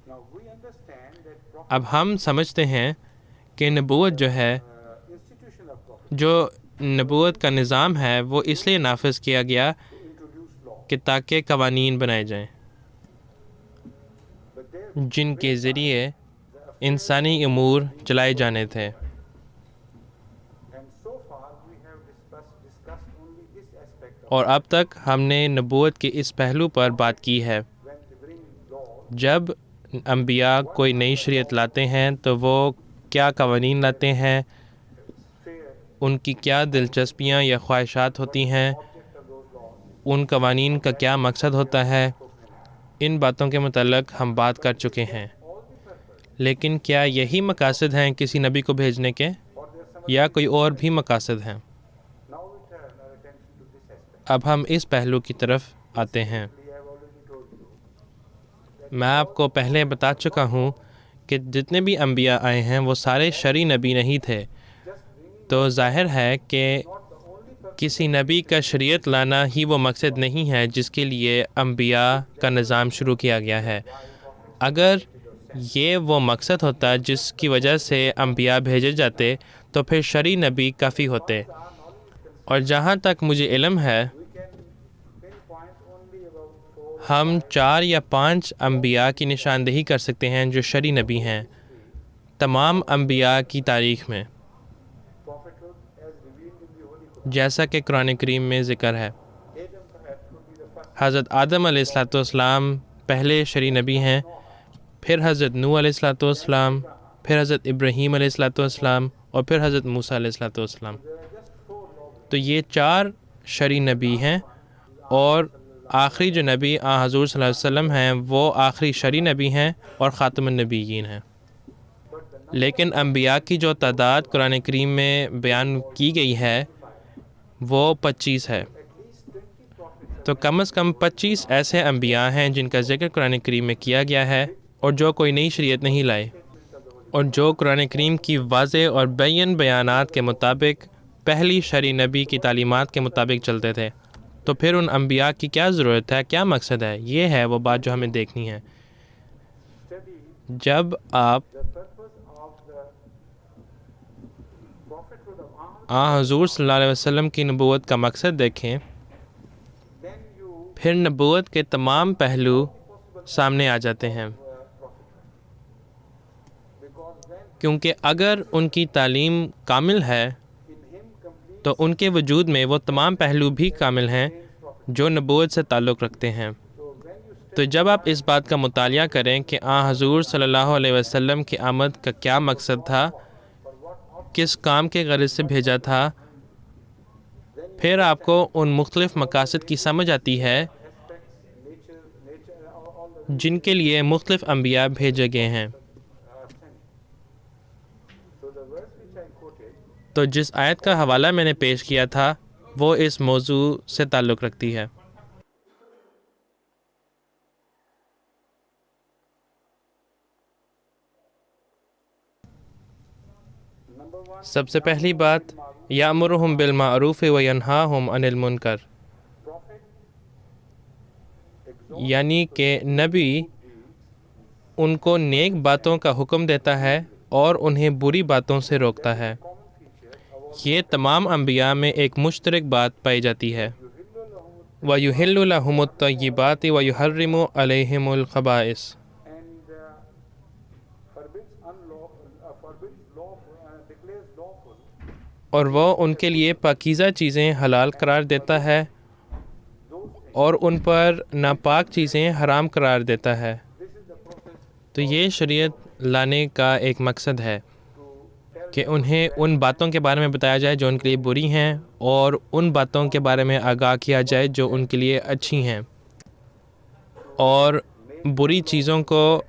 Speaker 1: now we understand that prophet,
Speaker 2: اب ہم سمجھتے ہیں کہ نبوت جو ہے،
Speaker 1: institution of prophet
Speaker 2: جو نبوت کا نظام ہے وہ اس لیے نافذ کیا گیا
Speaker 1: to introduce law,
Speaker 2: کہ تاکہ قوانین بنائے جائیں
Speaker 1: but there
Speaker 2: جن کے ذریعے انسانی امور چلائے جانے تھے،
Speaker 1: and so far we have discussed only this aspect of
Speaker 2: اور اب تک ہم نے نبوت کے اس پہلو پر بات کی ہے۔
Speaker 1: when they bring law,
Speaker 2: جب انبیاء کوئی نئی شریعت لاتے ہیں تو وہ کیا قوانین لاتے ہیں،
Speaker 1: fair
Speaker 2: ان کی کیا دلچسپیاں یا خواہشات ہوتی ہیں،
Speaker 1: object of those laws,
Speaker 2: ان قوانین کا کیا مقصد ہوتا ہے، ان باتوں کے متعلق ہم بات کر چکے ہیں۔
Speaker 1: all the purpose,
Speaker 2: لیکن کیا یہی مقاصد ہیں کسی نبی کو بھیجنے کے،
Speaker 1: or there's some
Speaker 2: یا کوئی اور بھی مقاصد ہیں؟
Speaker 1: now we turn our attention to this aspect.
Speaker 2: اب ہم اس پہلو کی طرف آتے ہیں۔
Speaker 1: We have already told you
Speaker 2: میں آپ کو پہلے بتا چکا ہوں کہ جتنے بھی انبیاء آئے ہیں وہ سارے شرعی نبی نہیں تھے،
Speaker 1: just bringing
Speaker 2: تو ظاہر ہے کہ
Speaker 1: not the only purpose,
Speaker 2: کسی نبی کا شریعت لانا ہی وہ مقصد نہیں ہے جس کے لیے انبیاء کا نظام شروع کیا گیا ہے۔ اگر یہ وہ مقصد ہوتا جس کی وجہ سے انبیاء بھیجے جاتے تو پھر شرعی نبی کافی ہوتے، اور جہاں تک مجھے علم ہے
Speaker 1: we can pinpoint only about 4
Speaker 2: ہم 4 یا 5 انبیاء کی نشاندہی کر سکتے ہیں جو شرعی نبی ہیں تمام انبیاء کی تاریخ میں،
Speaker 1: prophethood as revealed in the Holy Quran.
Speaker 2: جیسا کہ قرآن کریم میں ذکر ہے۔
Speaker 1: Adam perhaps would be the first.
Speaker 2: حضرت آدم علیہ السلام پہلے شرعی نبی ہیں، پھر حضرت نوح علیہ السلام، پھر حضرت ابراہیم علیہ السلام، اور پھر حضرت موسیٰ علیہ السلام۔
Speaker 1: There are just 4 laws.
Speaker 2: تو یہ 4 شرعی نبی ہیں، اور آخری جو نبی حضور صلی اللہ علیہ وسلم ہیں وہ آخری شرعی نبی ہیں اور خاتم النبیین ہیں۔ لیکن انبیاء کی جو تعداد قرآن کریم میں بیان کی گئی ہے وہ 25 ہے، تو کم از کم 25 ایسے انبیاء ہیں جن کا ذکر قرآن کریم میں کیا گیا ہے اور جو کوئی نئی شریعت نہیں لائے، اور جو قرآن کریم کی واضح اور بین بیانات کے مطابق پہلی شرعی نبی کی تعلیمات کے مطابق چلتے تھے۔ تو پھر ان انبیاء کی کیا ضرورت ہے، کیا مقصد ہے؟ یہ ہے وہ بات جو ہمیں دیکھنی ہے۔
Speaker 1: Study
Speaker 2: جب آپ
Speaker 1: the purpose of the prophethood of Ahad,
Speaker 2: حضور صلی اللہ علیہ وسلم کی نبوت کا مقصد دیکھیں،
Speaker 1: then you
Speaker 2: پھر نبوت کے تمام پہلو سامنے آ جاتے ہیں،
Speaker 1: prophethood. Because when
Speaker 2: کیونکہ اگر ان کی تعلیم کامل ہے
Speaker 1: in him complete
Speaker 2: تو ان کے وجود میں وہ تمام پہلو بھی کامل ہیں جو نبوت سے تعلق رکھتے ہیں۔
Speaker 1: so when you
Speaker 2: تو جب آپ اس بات کا مطالعہ کریں کہ حضور صلی اللہ علیہ وسلم کی آمد کا کیا مقصد تھا، کس کام کے غرض سے بھیجا تھا، پھر آپ کو ان مختلف مقاصد کی سمجھ آتی ہے
Speaker 1: aspects nature all the
Speaker 2: جن کے لیے مختلف انبیاء بھیجے گئے ہیں۔
Speaker 1: sent. So the verse which I quoted
Speaker 2: تو جس آیت کا حوالہ میں نے پیش کیا تھا وہ اس موضوع سے تعلق رکھتی ہے۔
Speaker 1: number 1
Speaker 2: سب سے پہلی بات، یامرہم بالمعروف وینہاہم عن المنکر،
Speaker 1: prophet
Speaker 2: یعنی کہ نبی ان کو نیک باتوں کا حکم دیتا ہے اور انہیں بری باتوں سے روکتا ہے۔ یہ تمام انبیاء میں ایک مشترک بات پائی جاتی ہے۔ وَيُحِلُّ لَهُمُ الطَّيِّبَاتِ وَيُحَرِّمُ عَلَيْهِمُ الْخَبَائِثَ،
Speaker 1: and forbids lawful declares lawful
Speaker 2: اور وہ ان کے لیے پاکیزہ چیزیں حلال قرار دیتا ہے اور ان پر ناپاک چیزیں حرام قرار دیتا ہے۔
Speaker 1: this is the process
Speaker 2: تو یہ شریعت لانے کا ایک مقصد ہے کہ انہیں ان باتوں کے بارے میں بتایا جائے جو ان کے لیے بری ہیں، اور ان باتوں کے بارے میں آگاہ کیا جائے جو ان کے لیے اچھی ہیں، اور بری چیزوں کو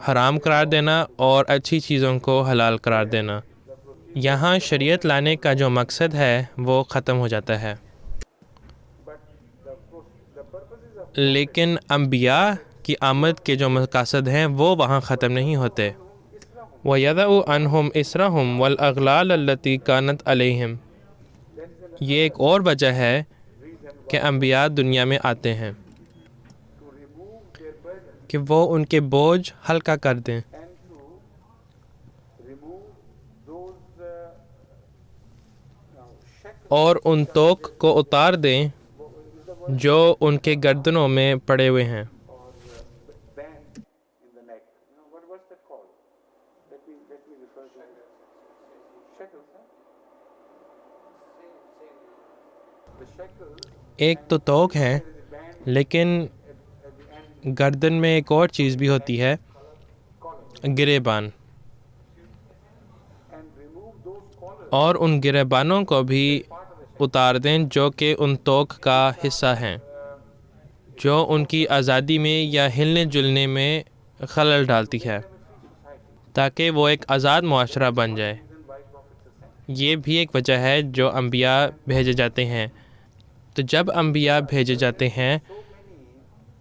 Speaker 2: حرام قرار دینا اور اچھی چیزوں کو حلال قرار دینا۔ یہاں شریعت لانے کا جو مقصد ہے وہ ختم ہو جاتا ہے۔ لیکن انبیاء کی آمد کے جو مقاصد ہیں وہ وہاں ختم نہیں ہوتے. وَيَضَعُ عَنْهُمْ إِسْرَهُمْ وَالْأَغْلَالَ الَّتِي كَانَتْ عَلَيْهِمْ. یہ ایک اور وجہ ہے کہ انبیاء دنیا میں آتے ہیں کہ وہ ان کے بوجھ ہلکا کر دیں اور ان توق کو اتار دیں جو ان کے گردنوں میں پڑے ہوئے ہیں. ایک تو توق ہے لیکن گردن میں ایک اور چیز بھی ہوتی ہے، گریبان، اور ان گریبانوں کو بھی اتار دیں جو کہ ان توق کا حصہ ہیں، جو ان کی آزادی میں یا ہلنے جلنے میں خلل ڈالتی ہے، تاکہ وہ ایک آزاد معاشرہ بن جائے. یہ بھی ایک وجہ ہے جو انبیاء بھیجے جاتے ہیں. تو جب انبیاء بھیجے جاتے ہیں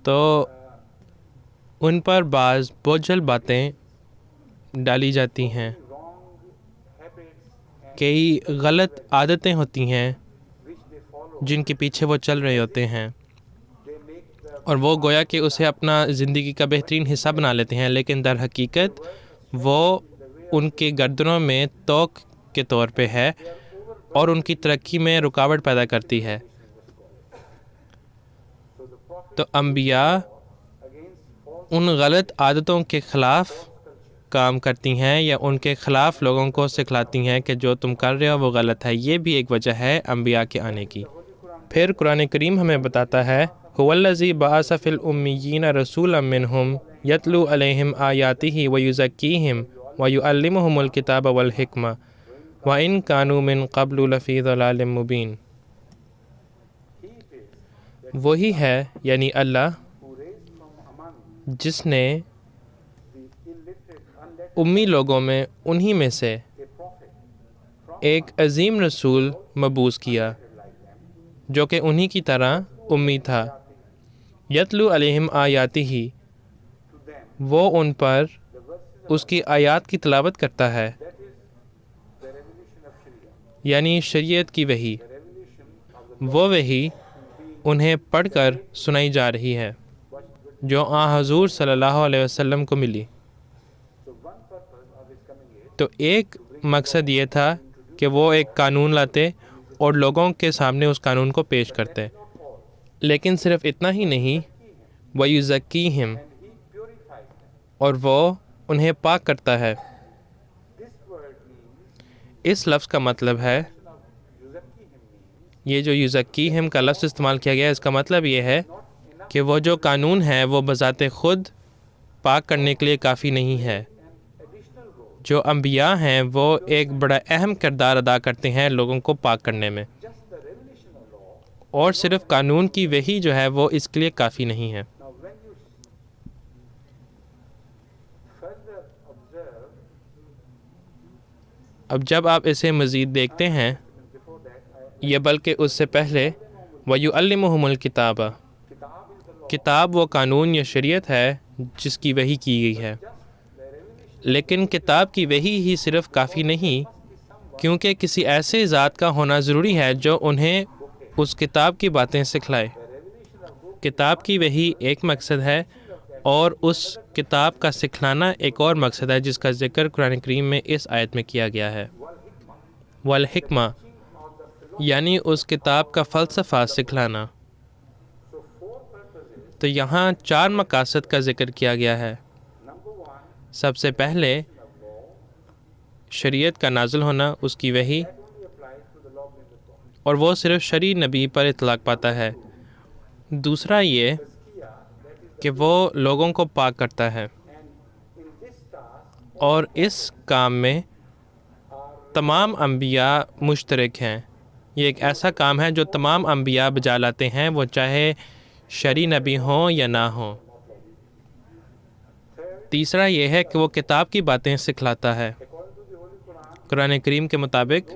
Speaker 2: تو ان پر بعض بوجھل باتیں ڈالی جاتی ہیں، کئی غلط عادتیں ہوتی ہیں جن کے پیچھے وہ چل رہے ہوتے ہیں، اور وہ گویا کہ اسے اپنا زندگی کا بہترین حصہ بنا لیتے ہیں، لیکن در حقیقت وہ ان کے گردنوں میں توق کے طور پہ ہے اور ان کی ترقی میں رکاوٹ پیدا کرتی ہے. تو انبیاء ان غلط عادتوں کے خلاف کام کرتی ہیں یا ان کے خلاف لوگوں کو سکھلاتی ہیں کہ جو تم کر رہے ہو وہ غلط ہے. یہ بھی ایک وجہ ہے انبیاء کے آنے کی. پھر قرآن کریم ہمیں بتاتا ہے هُوَ الَّذِي بَعَثَ فِي الْأُمِّيِّينَ رَسُولًا مِّنْهُمْ يَتْلُو عَلَيْهِمْ آيَاتِهِ وَيُزَكِّيهِمْ وَيُعَلِّمُهُمُ الْكِتَابَ وَالْحِكْمَةَ وَإِنْ كَانُوا مِنْ قَبْلُ لَفِي ضَلَالٍ مُّبِينٍ. وہی ہے یعنی اللہ جس نے امی لوگوں میں انہی میں سے ایک عظیم رسول مبعوث کیا جو کہ انہی کی طرح امی تھا. یتلو علیہم آیاتہ، وہ ان پر اس کی آیات کی تلاوت کرتا ہے، یعنی شریعت کی وحی. وہ وحی انہیں پڑھ کر سنائی جا رہی ہے جو حضور صلی اللہ علیہ وسلم کو ملی. تو ایک مقصد یہ تھا کہ وہ ایک قانون لاتے اور لوگوں کے سامنے اس قانون کو پیش کرتے. لیکن صرف اتنا ہی نہیں، وَيُزَكِّيهِمْ، اور وہ انہیں پاک کرتا ہے. اس لفظ کا مطلب ہے، یہ جو یزکیہم کا لفظ استعمال کیا گیا ہے، اس کا مطلب یہ ہے کہ وہ جو قانون ہے وہ بذات خود پاک کرنے کے لیے کافی نہیں ہے. جو انبیاء ہیں وہ ایک بڑا اہم کردار ادا کرتے ہیں لوگوں کو پاک کرنے میں، اور صرف قانون کی وحی جو ہے وہ اس کے لیے کافی نہیں ہے. اب جب آپ اسے مزید دیکھتے ہیں، یہ بلکہ اس سے پہلے وَيُعَلِّمُهُمُ الْكِتَابَ، کتاب وہ قانون یا شریعت ہے جس کی وحی کی گئی ہے. لیکن کتاب کی وحی ہی صرف کافی نہیں، کیونکہ کسی ایسے ذات کا ہونا ضروری ہے جو انہیں اس کتاب کی باتیں سکھلائے. کتاب کی وحی ایک مقصد ہے اور اس کتاب کا سکھلانا ایک اور مقصد ہے جس کا ذکر قرآن کریم میں اس آیت میں کیا گیا ہے. والحکمہ، یعنی اس کتاب کا فلسفہ سکھلانا. تو یہاں 4 مقاصد کا ذکر کیا گیا ہے. سب سے پہلے شریعت کا نازل ہونا، اس کی وحی، اور وہ صرف شرعی نبی پر اطلاق پاتا ہے. دوسرا یہ کہ وہ لوگوں کو پاک کرتا ہے، اور اس کام میں تمام انبیاء مشترک ہیں. یہ ایک ایسا کام ہے جو تمام انبیاء بجا لاتے ہیں، وہ چاہے شرعی نبی ہوں یا نہ ہوں. تیسرا یہ ہے کہ وہ کتاب کی باتیں سکھلاتا ہے. قرآن کریم کے مطابق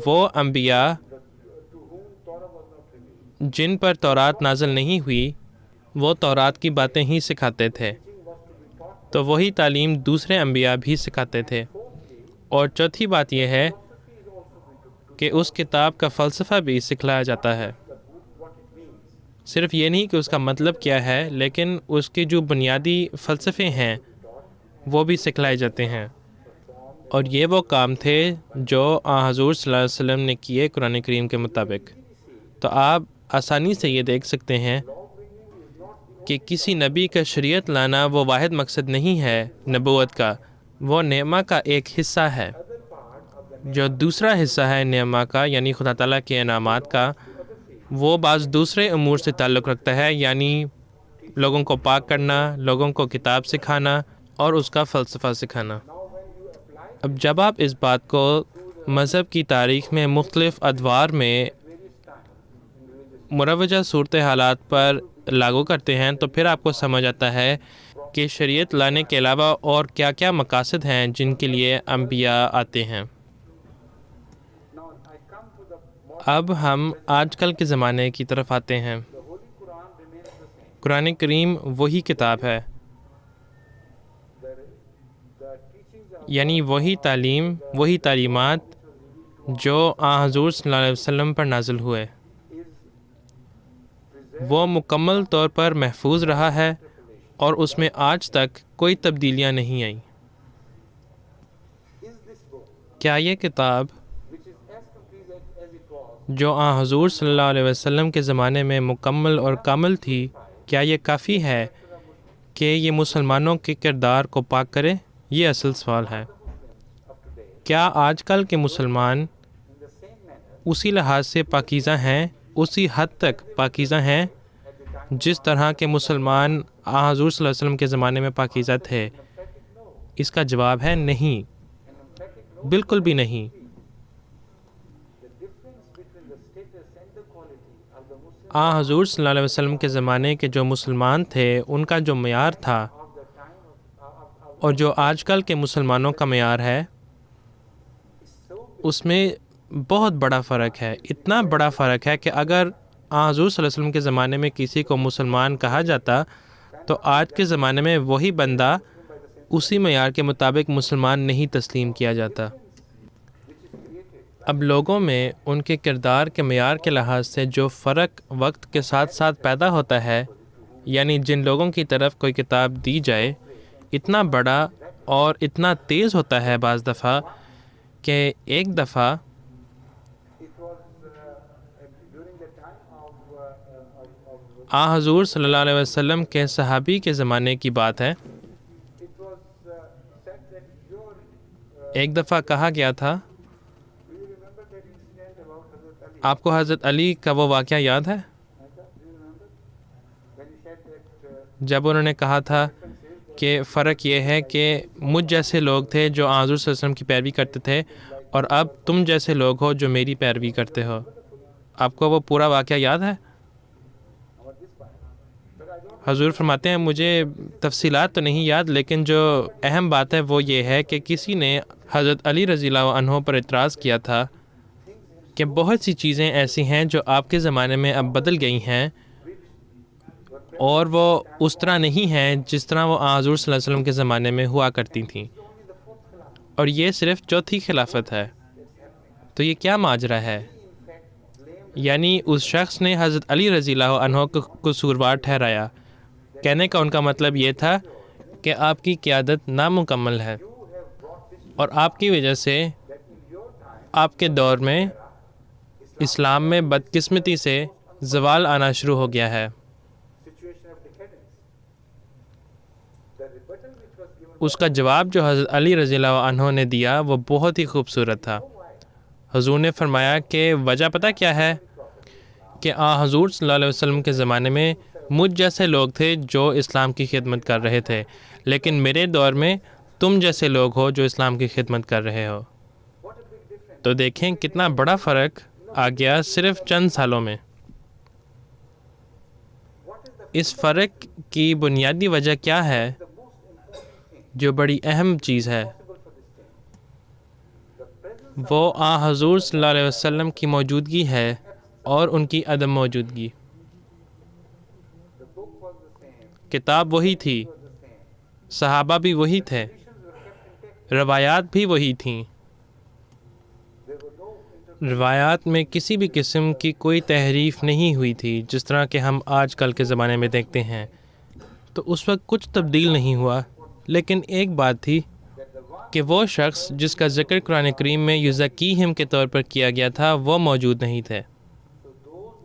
Speaker 2: وہ انبیاء جن پر تورات نازل نہیں ہوئی وہ تورات کی باتیں ہی سکھاتے تھے، تو وہی تعلیم دوسرے انبیاء بھی سکھاتے تھے۔ اور چوتھی بات یہ ہے کہ اس کتاب کا فلسفہ بھی سکھلایا جاتا ہے۔ صرف یہ نہیں کہ اس کا مطلب کیا ہے، لیکن اس کے جو بنیادی فلسفے ہیں وہ بھی سکھلائے جاتے ہیں۔ اور یہ وہ کام تھے جو حضور صلی اللہ علیہ وسلم نے کیے قرآن کریم کے مطابق۔ تو آپ آسانی سے یہ دیکھ سکتے ہیں کہ کسی نبی کا شریعت لانا وہ واحد مقصد نہیں ہے نبوت کا، وہ نعمہ کا ایک حصہ ہے۔ جو دوسرا حصہ ہے نعمہ کا، یعنی خدا تعالیٰ کے انعامات کا، وہ بعض دوسرے امور سے تعلق رکھتا ہے، یعنی لوگوں کو پاک کرنا، لوگوں کو کتاب سکھانا اور اس کا فلسفہ سکھانا۔ اب جب آپ اس بات کو مذہب کی تاریخ میں مختلف ادوار میں مروجہ صورت حالات پر لاگو کرتے ہیں تو پھر آپ کو سمجھ آتا ہے کہ شریعت لانے کے علاوہ اور کیا کیا مقاصد ہیں جن کے لیے انبیاء آتے ہیں۔ اب ہم آج کل کے زمانے کی طرف آتے ہیں۔ قرآن کریم وہی کتاب ہے، یعنی وہی تعلیم، وہی تعلیمات جو حضور صلی اللہ علیہ وسلم پر نازل ہوئے، وہ مکمل طور پر محفوظ رہا ہے اور اس میں آج تک کوئی تبدیلیاں نہیں آئیں۔ کیا یہ کتاب جو حضور صلی اللہ علیہ وسلم کے زمانے میں مکمل اور کامل تھی، کیا یہ کافی ہے کہ یہ مسلمانوں کے کردار کو پاک کرے؟ یہ اصل سوال ہے۔ کیا آج کل کے مسلمان اسی لحاظ سے پاکیزہ ہیں، اسی حد تک پاکیزہ ہیں جس طرح کے مسلمان حضور صلی اللہ علیہ وسلم کے زمانے میں پاکیزہ تھے؟ اس کا جواب ہے نہیں، بالکل بھی نہیں۔ حضور صلی اللہ علیہ وسلم کے زمانے کے جو مسلمان تھے ان کا جو معیار تھا اور جو آج کل کے مسلمانوں کا معیار ہے، اس میں بہت بڑا فرق ہے۔ اتنا بڑا فرق ہے کہ اگر حضور صلی اللہ علیہ وسلم کے زمانے میں کسی کو مسلمان کہا جاتا تو آج کے زمانے میں وہی بندہ اسی معیار کے مطابق مسلمان نہیں تسلیم کیا جاتا۔ اب لوگوں میں ان کے کردار کے معیار کے لحاظ سے جو فرق وقت کے ساتھ ساتھ پیدا ہوتا ہے، یعنی جن لوگوں کی طرف کوئی کتاب دی جائے، اتنا بڑا اور اتنا تیز ہوتا ہے بعض دفعہ کہ ایک دفعہ حضور صلی اللہ علیہ وسلم کے صحابی کے زمانے کی بات ہے، ایک دفعہ کہا گیا تھا، آپ کو حضرت علی کا وہ واقعہ یاد ہے جب انہوں نے کہا تھا کہ فرق یہ ہے کہ مجھ جیسے لوگ تھے جو حضور صلی اللہ علیہ وسلم کی پیروی کرتے تھے اور اب تم جیسے لوگ ہو جو میری پیروی کرتے ہو۔ آپ کو وہ پورا واقعہ یاد ہے؟ حضور فرماتے ہیں مجھے تفصیلات تو نہیں یاد، لیکن جو اہم بات ہے وہ یہ ہے کہ کسی نے حضرت علی رضی اللہ عنہ پر اعتراض کیا تھا کہ بہت سی چیزیں ایسی ہیں جو آپ کے زمانے میں اب بدل گئی ہیں اور وہ اس طرح نہیں ہیں جس طرح وہ حضور صلی اللہ علیہ وسلم کے زمانے میں ہوا کرتی تھیں، اور یہ صرف چوتھی خلافت ہے۔ تو یہ کیا ماجرا ہے؟ یعنی اس شخص نے حضرت علی رضی اللہ عنہ کو قصوروار ٹھہرایا۔ کہنے کا ان کا مطلب یہ تھا کہ آپ کی قیادت نامکمل ہے اور آپ کی وجہ سے آپ کے دور میں اسلام میں بدقسمتی سے زوال آنا شروع ہو گیا ہے۔ اس کا جواب جو حضرت علی رضی اللہ عنہ نے دیا وہ بہت ہی خوبصورت تھا۔ حضور نے فرمایا کہ وجہ پتہ کیا ہے؟ کہ حضور صلی اللہ علیہ وسلم کے زمانے میں مجھ جیسے لوگ تھے جو اسلام کی خدمت کر رہے تھے، لیکن میرے دور میں تم جیسے لوگ ہو جو اسلام کی خدمت کر رہے ہو۔ تو دیکھیں کتنا بڑا فرق آ گیا صرف چند سالوں میں۔ اس فرق کی بنیادی وجہ کیا ہے؟ جو بڑی اہم چیز ہے وہ حضور صلی اللہ علیہ وسلم کی موجودگی ہے اور ان کی عدم موجودگی۔
Speaker 1: The book was the same,
Speaker 2: کتاب وہی تھی،
Speaker 1: was the same.
Speaker 2: صحابہ بھی وہی تھے،
Speaker 1: Traditions were kept intact.
Speaker 2: روایات بھی وہی تھیں۔
Speaker 1: There were no interpretations.
Speaker 2: روایات میں کسی بھی قسم کی کوئی تحریف نہیں ہوئی تھی، جس طرح کہ ہم آج کل کے زمانے میں دیکھتے ہیں۔ تو اس وقت کچھ تبدیل نہیں ہوا، لیکن ایک بات تھی کہ وہ شخص جس کا ذکر قرآن کریم میں یزکیہم کے طور پر کیا گیا تھا وہ موجود نہیں تھے۔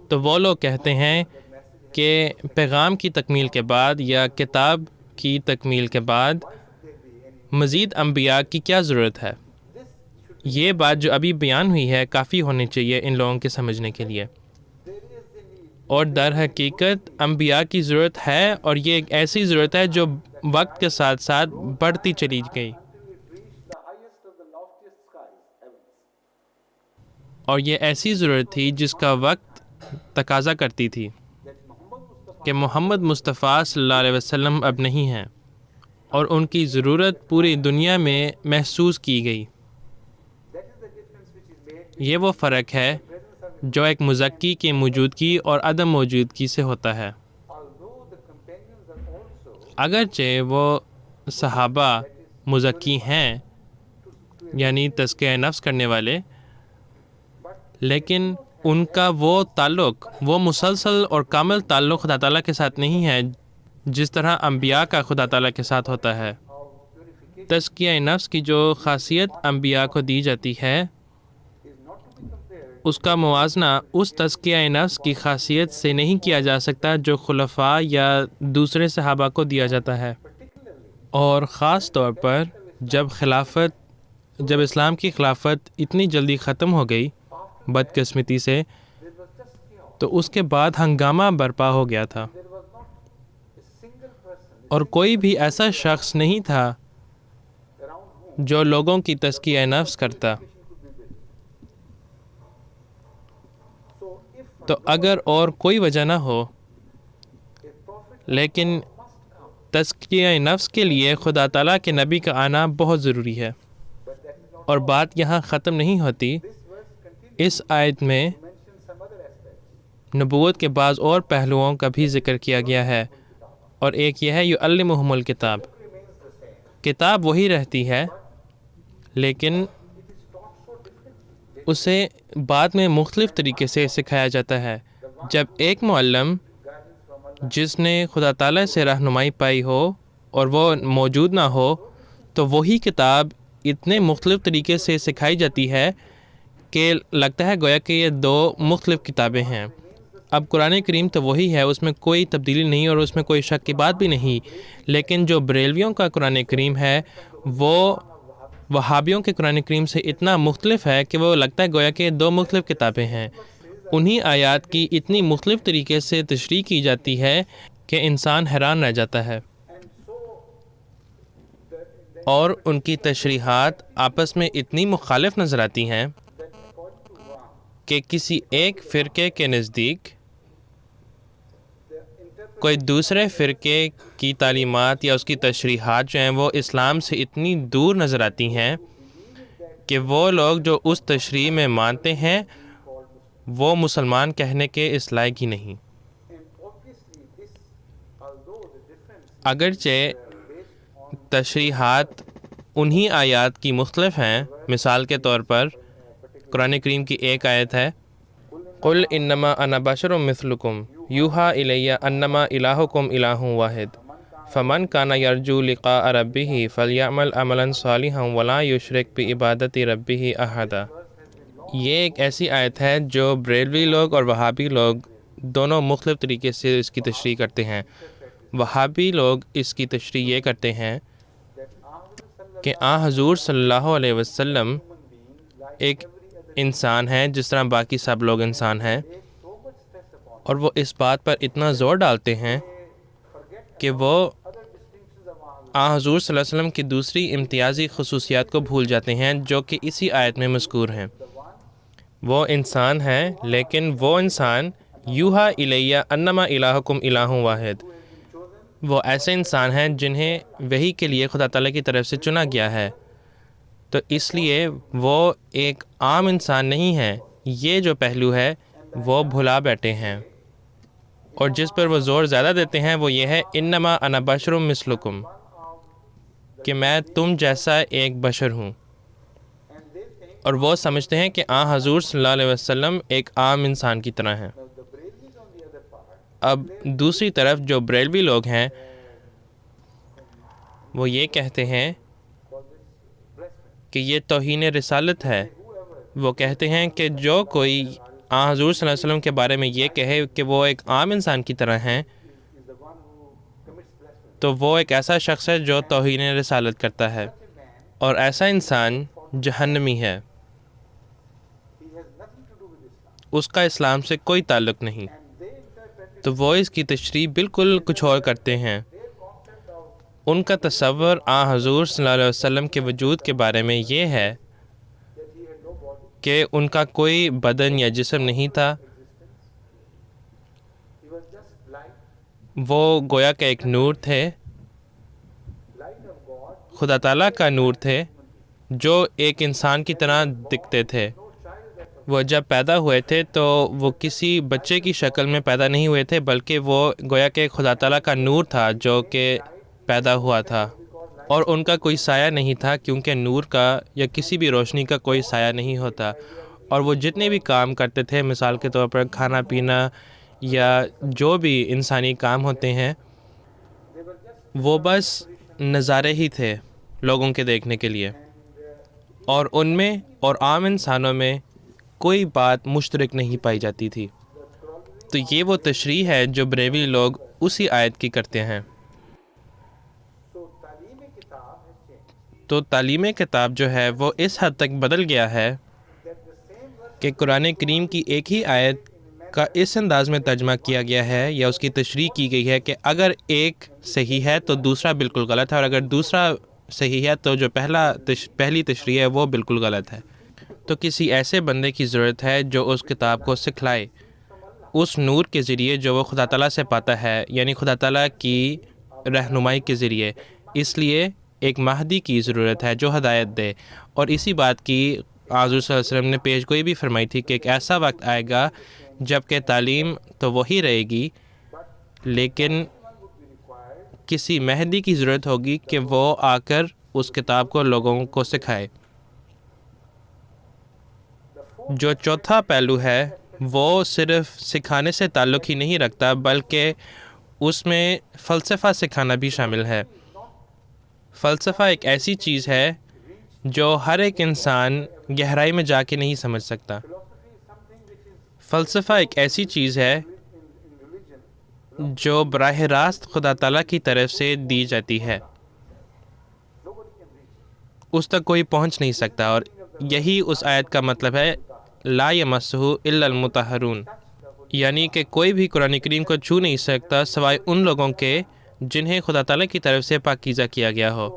Speaker 2: تو وہ لوگ کہتے ہیں کہ پیغام کی تکمیل کے بعد یا کتاب کی تکمیل کے بعد مزید انبیاء کی کیا ضرورت ہے؟ یہ بات جو ابھی بیان ہوئی ہے کافی ہونی چاہیے ان لوگوں کے سمجھنے کے لیے۔ اور در حقیقت انبیاء کی ضرورت ہے، اور یہ ایک ایسی ضرورت ہے جو وقت کے ساتھ ساتھ بڑھتی چلی گئی،
Speaker 1: Until it reached the highest of the loftiest skies, heavens.
Speaker 2: اور یہ ایسی ضرورت تھی جس کا وقت تقاضا کرتی تھی
Speaker 1: That Muhammad Mustafa,
Speaker 2: کہ محمد مصطفیٰ صلی اللہ علیہ وسلم اب نہیں ہیں، اور ان کی ضرورت پوری دنیا میں محسوس کی گئی۔
Speaker 1: that is the difference which is made
Speaker 2: یہ وہ فرق ہے
Speaker 1: presence of,
Speaker 2: جو ایک مزکی کی موجودگی اور عدم موجودگی سے ہوتا ہے۔
Speaker 1: although the companions are also
Speaker 2: اگرچہ وہ صحابہ مزکی ہیں، یعنی تزکیہ نفس کرنے والے، لیکن ان کا وہ تعلق، وہ مسلسل اور کامل تعلق خدا تعالیٰ کے ساتھ نہیں ہے جس طرح انبیاء کا خدا تعالیٰ کے ساتھ ہوتا ہے۔
Speaker 1: purification
Speaker 2: تزکیہ نفس کی جو خاصیت انبیاء کو دی جاتی ہے،
Speaker 1: is not to be compared
Speaker 2: اس کا موازنہ اس تزکیہ نفس کی خاصیت سے نہیں کیا جا سکتا جو خلفاء یا دوسرے صحابہ کو دیا جاتا ہے۔
Speaker 1: particularly
Speaker 2: اور خاص طور پر جب اسلام کی خلافت اتنی جلدی ختم ہو گئی بدقسمتی سے،
Speaker 1: there was just chaos.
Speaker 2: تو اس کے بعد ہنگامہ برپا ہو گیا تھا،
Speaker 1: There was not a single person
Speaker 2: اور کوئی بھی ایسا شخص نہیں تھا
Speaker 1: around whom
Speaker 2: جو لوگوں کی تزکیہ نفس کرتا۔
Speaker 1: purification could be built. So if
Speaker 2: تو اگر اور کوئی وجہ نہ ہو،
Speaker 1: a prophet
Speaker 2: لیکن
Speaker 1: must come,
Speaker 2: تزکیہ نفس کے لیے خدا تعالیٰ کے نبی کا آنا بہت ضروری ہے۔
Speaker 1: but that is not
Speaker 2: اور بات یہاں ختم نہیں ہوتی،
Speaker 1: this verse continues
Speaker 2: اس آیت میں
Speaker 1: to mention some other aspects.
Speaker 2: نبوت کے بعض اور پہلوؤں کا بھی ذکر کیا گیا ہے، اور ایک یہ ہے یعلمہم الکتاب،
Speaker 1: It remains the same.
Speaker 2: کتاب وہی رہتی ہے، لیکن
Speaker 1: It is taught so differently.
Speaker 2: اسے بعد میں مختلف طریقے سے سکھایا جاتا ہے۔ جب ایک معلم
Speaker 1: Guidance from Allah.
Speaker 2: جس نے خدا تعالیٰ سے رہنمائی پائی ہو اور وہ موجود نہ ہو، تو وہی کتاب اتنے مختلف طریقے سے سکھائی جاتی ہے کہ لگتا ہے گویا کہ یہ دو مختلف کتابیں ہیں۔ اب قرآن کریم تو وہی ہے، اس میں کوئی تبدیلی نہیں اور اس میں کوئی شک کی بات بھی نہیں، لیکن جو بریلویوں کا قرآن کریم ہے وہ وہابیوں کے قرآن کریم سے اتنا مختلف ہے کہ وہ لگتا ہے گویا کہ یہ دو مختلف کتابیں ہیں۔ انہی آیات کی اتنی مختلف طریقے سے تشریح کی جاتی ہے کہ انسان حیران رہ جاتا ہے،
Speaker 1: And so the
Speaker 2: اور ان کی تشریحات آپس میں اتنی مخالف نظر آتی ہیں
Speaker 1: that according to one,
Speaker 2: کہ کسی ایک فرقے کے نزدیک
Speaker 1: the interpretation
Speaker 2: کوئی دوسرے فرقے کی تعلیمات یا اس کی تشریحات جو ہیں وہ اسلام سے اتنی دور نظر آتی ہیں کہ وہ لوگ جو اس تشریح میں مانتے ہیں وہ مسلمان کہنے کے اس لائق ہی نہیں۔
Speaker 1: and obviously this, although the difference
Speaker 2: اگرچہ
Speaker 1: based on
Speaker 2: تشریحات انہی آیات کی مختلف ہیں، مثال کے طور پر قرآن کریم کی ایک آیت ہے، قل انما انا بشر مثلکم یوحا الی انما الہکم الہ واحد فمن کان یرجو لقاء ربہ فلیعمل عملا صالحا ولا یشرک بعبادت ربہ احدا۔ یہ ایک ایسی آیت ہے جو بریلوی لوگ اور وہابی لوگ دونوں مختلف طریقے سے اس کی تشریح کرتے ہیں۔ وہابی لوگ اس کی تشریح یہ کرتے ہیں کہ حضور صلی اللہ علیہ وسلم ایک انسان ہے جس طرح باقی سب لوگ انسان ہیں، اور وہ اس بات پر اتنا زور ڈالتے ہیں کہ وہ حضور صلی اللہ علیہ وسلم کی دوسری امتیازی خصوصیات کو بھول جاتے ہیں جو کہ اسی آیت میں مذکور ہیں۔ وہ انسان ہے، لیکن وہ انسان یوحا الیہ انما الہکم الہ واحد، وہ ایسے انسان ہیں جنہیں وحی کے لیے خدا تعالیٰ کی طرف سے چنا گیا ہے، تو اس لیے وہ ایک عام انسان نہیں ہے۔ یہ جو پہلو ہے وہ بھلا بیٹھے ہیں، اور جس پر وہ زور زیادہ دیتے ہیں وہ یہ ہے انما انا بشر مثلکم، کہ میں تم جیسا ایک بشر ہوں، اور وہ سمجھتے ہیں کہ حضور صلی اللہ علیہ وسلم ایک عام انسان کی طرح ہیں۔ اب دوسری طرف جو بریلوی لوگ ہیں وہ یہ کہتے ہیں کہ یہ توہین رسالت ہے۔ وہ کہتے ہیں کہ جو کوئی حضور صلی اللہ علیہ وسلم کے بارے میں یہ کہے کہ وہ ایک عام انسان کی طرح ہیں، تو وہ ایک ایسا شخص ہے جو توہین رسالت کرتا ہے، اور ایسا انسان جہنمی ہے، اس کا اسلام سے کوئی تعلق نہیں۔ تو وہ اس کی تشریح بالکل کچھ اور کرتے ہیں۔ ان کا تصور حضور صلی اللہ علیہ وسلم کے وجود کے بارے میں یہ ہے کہ ان کا کوئی بدن یا جسم نہیں تھا، وہ گویا کہ ایک نور تھے، خدا تعالیٰ کا نور تھے، جو ایک انسان کی طرح دکھتے تھے۔ وہ جب پیدا ہوئے تھے تو وہ کسی بچے کی شکل میں پیدا نہیں ہوئے تھے، بلکہ وہ گویا کہ خدا تعالیٰ کا نور تھا جو کہ پیدا ہوا تھا، اور ان کا کوئی سایہ نہیں تھا، کیونکہ نور کا یا کسی بھی روشنی کا کوئی سایہ نہیں ہوتا۔ اور وہ جتنے بھی کام کرتے تھے، مثال کے طور پر کھانا پینا یا جو بھی انسانی کام ہوتے ہیں، وہ بس نظارے ہی تھے لوگوں کے دیکھنے کے لیے، اور ان میں اور عام انسانوں میں کوئی بات مشترک نہیں پائی جاتی تھی۔ تو یہ وہ تشریح ہے جو بریلوی لوگ اسی آیت کی کرتے ہیں۔ تو تعلیم کتاب جو ہے وہ اس حد تک بدل گیا ہے کہ قرآن کریم کی ایک ہی آیت کا اس انداز میں ترجمہ کیا گیا ہے یا اس کی تشریح کی گئی ہے کہ اگر ایک صحیح ہے تو دوسرا بالکل غلط ہے، اور اگر دوسرا صحیح ہے تو جو پہلی تشریح ہے وہ بالکل غلط ہے۔ تو کسی ایسے بندے کی ضرورت ہے جو اس کتاب کو سکھلائے اس نور کے ذریعے جو وہ خدا تعالیٰ سے پاتا ہے، یعنی خدا تعالیٰ کی رہنمائی کے ذریعے۔ اس لیے ایک مہدی کی ضرورت ہے جو ہدایت دے، اور اسی بات کی حضور صلی اللہ علیہ وسلم نے پیش گوئی بھی فرمائی تھی کہ ایک ایسا وقت آئے گا جب کہ تعلیم تو وہی رہے گی، لیکن کسی مہدی کی ضرورت ہوگی کہ وہ آ کر اس کتاب کو لوگوں کو سکھائے۔ جو چوتھا پہلو ہے وہ صرف سکھانے سے تعلق ہی نہیں رکھتا، بلکہ اس میں فلسفہ سکھانا بھی شامل ہے۔ فلسفہ ایک ایسی چیز ہے جو ہر ایک انسان گہرائی میں جا کے نہیں سمجھ سکتا۔ فلسفہ ایک ایسی چیز ہے جو براہ راست خدا تعالیٰ کی طرف سے دی جاتی ہے، اس تک کوئی پہنچ نہیں سکتا، اور یہی اس آیت کا مطلب ہے لا یمسہ الا المطہرون، یعنی کہ کوئی بھی قرآن کریم کو چھو نہیں سکتا سوائے ان لوگوں کے جنہیں خدا تعالیٰ کی طرف سے پاکیزہ کیا گیا ہو۔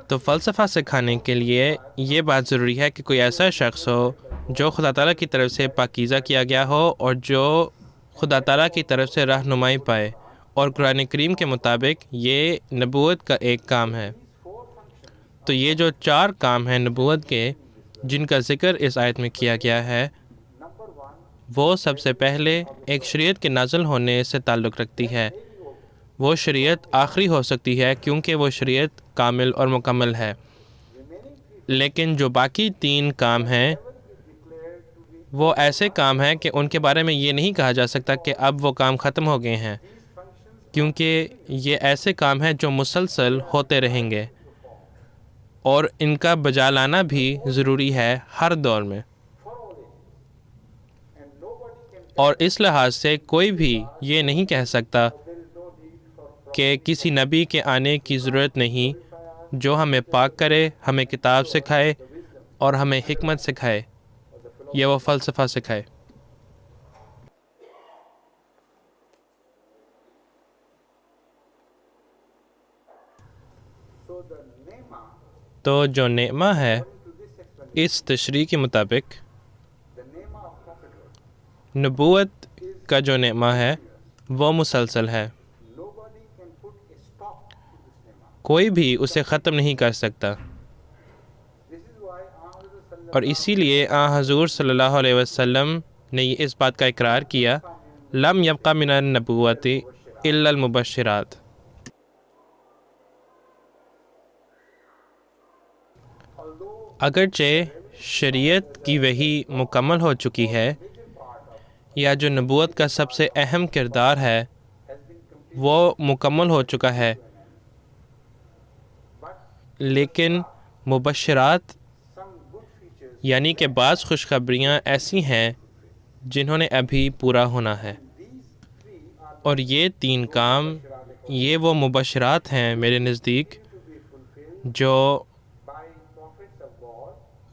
Speaker 2: تو فلسفہ سکھانے کے لیے یہ بات ضروری ہے کہ کوئی ایسا شخص ہو جو خدا تعالیٰ کی طرف سے پاکیزہ کیا گیا ہو، اور جو خدا تعالیٰ کی طرف سے رہنمائی پائے، اور قرآن کریم کے مطابق یہ نبوت کا ایک کام ہے۔ تو یہ جو 4 کام ہیں نبوت کے جن کا ذکر اس آیت میں کیا گیا ہے، وہ سب سے پہلے ایک شریعت کے نازل ہونے سے تعلق رکھتی ہے۔ وہ شریعت آخری ہو سکتی ہے کیونکہ وہ شریعت کامل اور مکمل ہے، لیکن جو باقی 3 کام ہیں وہ ایسے کام ہیں کہ ان کے بارے میں یہ نہیں کہا جا سکتا کہ اب وہ کام ختم ہو گئے ہیں، کیونکہ یہ ایسے کام ہیں جو مسلسل ہوتے رہیں گے، اور ان کا بجا لانا بھی ضروری ہے ہر دور میں۔ اور اس لحاظ سے کوئی بھی یہ نہیں کہہ سکتا کہ کسی نبی کے آنے کی ضرورت نہیں جو ہمیں پاک کرے، ہمیں کتاب سکھائے اور ہمیں حکمت سکھائے یا وہ فلسفہ سکھائے۔ تو جو نعمہ ہے اس تشریح کے مطابق، نبوت کا جو نعمہ ہے وہ مسلسل ہے، کوئی بھی اسے ختم نہیں کر سکتا، اور اسی لیے حضور صلی اللہ علیہ وسلم نے اس بات کا اقرار کیا، لم یبقى من النبوۃ الا المبشرات۔ اگرچہ شریعت کی وحی مکمل ہو چکی ہے، یا جو نبوت کا سب سے اہم کردار ہے وہ مکمل ہو چکا ہے، لیکن مبشرات یعنی کہ بعض خوشخبریاں ایسی ہیں جنہوں نے ابھی پورا ہونا ہے، اور یہ 3 کام، یہ وہ مبشرات ہیں میرے نزدیک جو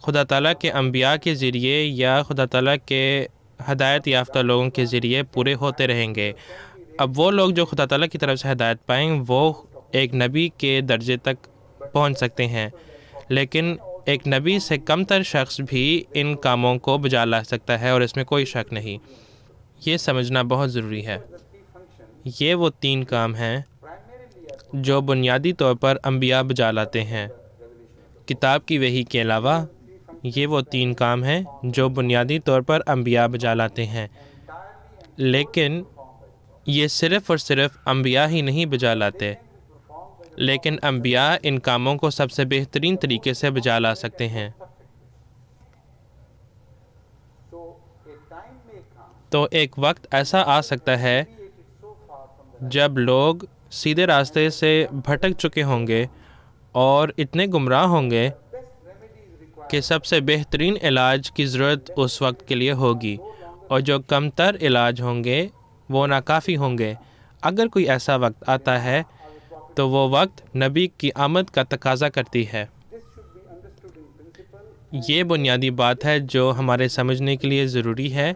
Speaker 2: خدا تعالیٰ کے انبیاء کے ذریعے یا خدا تعالیٰ کے ہدایت یافتہ لوگوں کے ذریعے پورے ہوتے رہیں گے۔ اب وہ لوگ جو خدا تعالیٰ کی طرف سے ہدایت پائیں وہ ایک نبی کے درجے تک پہنچ سکتے ہیں، لیکن ایک نبی سے کم تر شخص بھی ان کاموں کو بجا لا سکتا ہے، اور اس میں کوئی شک نہیں۔ یہ سمجھنا بہت ضروری ہے۔ یہ وہ 3 کام ہیں جو بنیادی طور پر انبیاء بجا لاتے ہیں۔ کتاب کی وحی کے علاوہ یہ وہ 3 کام ہیں جو بنیادی طور پر انبیاء بجا لاتے ہیں، لیکن یہ صرف اور صرف انبیاء ہی نہیں بجا لاتے، لیکن انبیاء ان کاموں کو سب سے بہترین طریقے سے بجا لا سکتے ہیں۔ تو ایک وقت ایسا آ سکتا ہے جب لوگ سیدھے راستے سے بھٹک چکے ہوں گے اور اتنے گمراہ ہوں گے کہ سب سے بہترین علاج کی ضرورت اس وقت کے لیے ہوگی، اور جو کم تر علاج ہوں گے وہ ناکافی ہوں گے۔ اگر کوئی ایسا وقت آتا ہے تو وہ وقت نبی کی آمد کا تقاضا کرتی ہے۔ یہ بنیادی بات ہے جو ہمارے سمجھنے کے لیے ضروری ہے،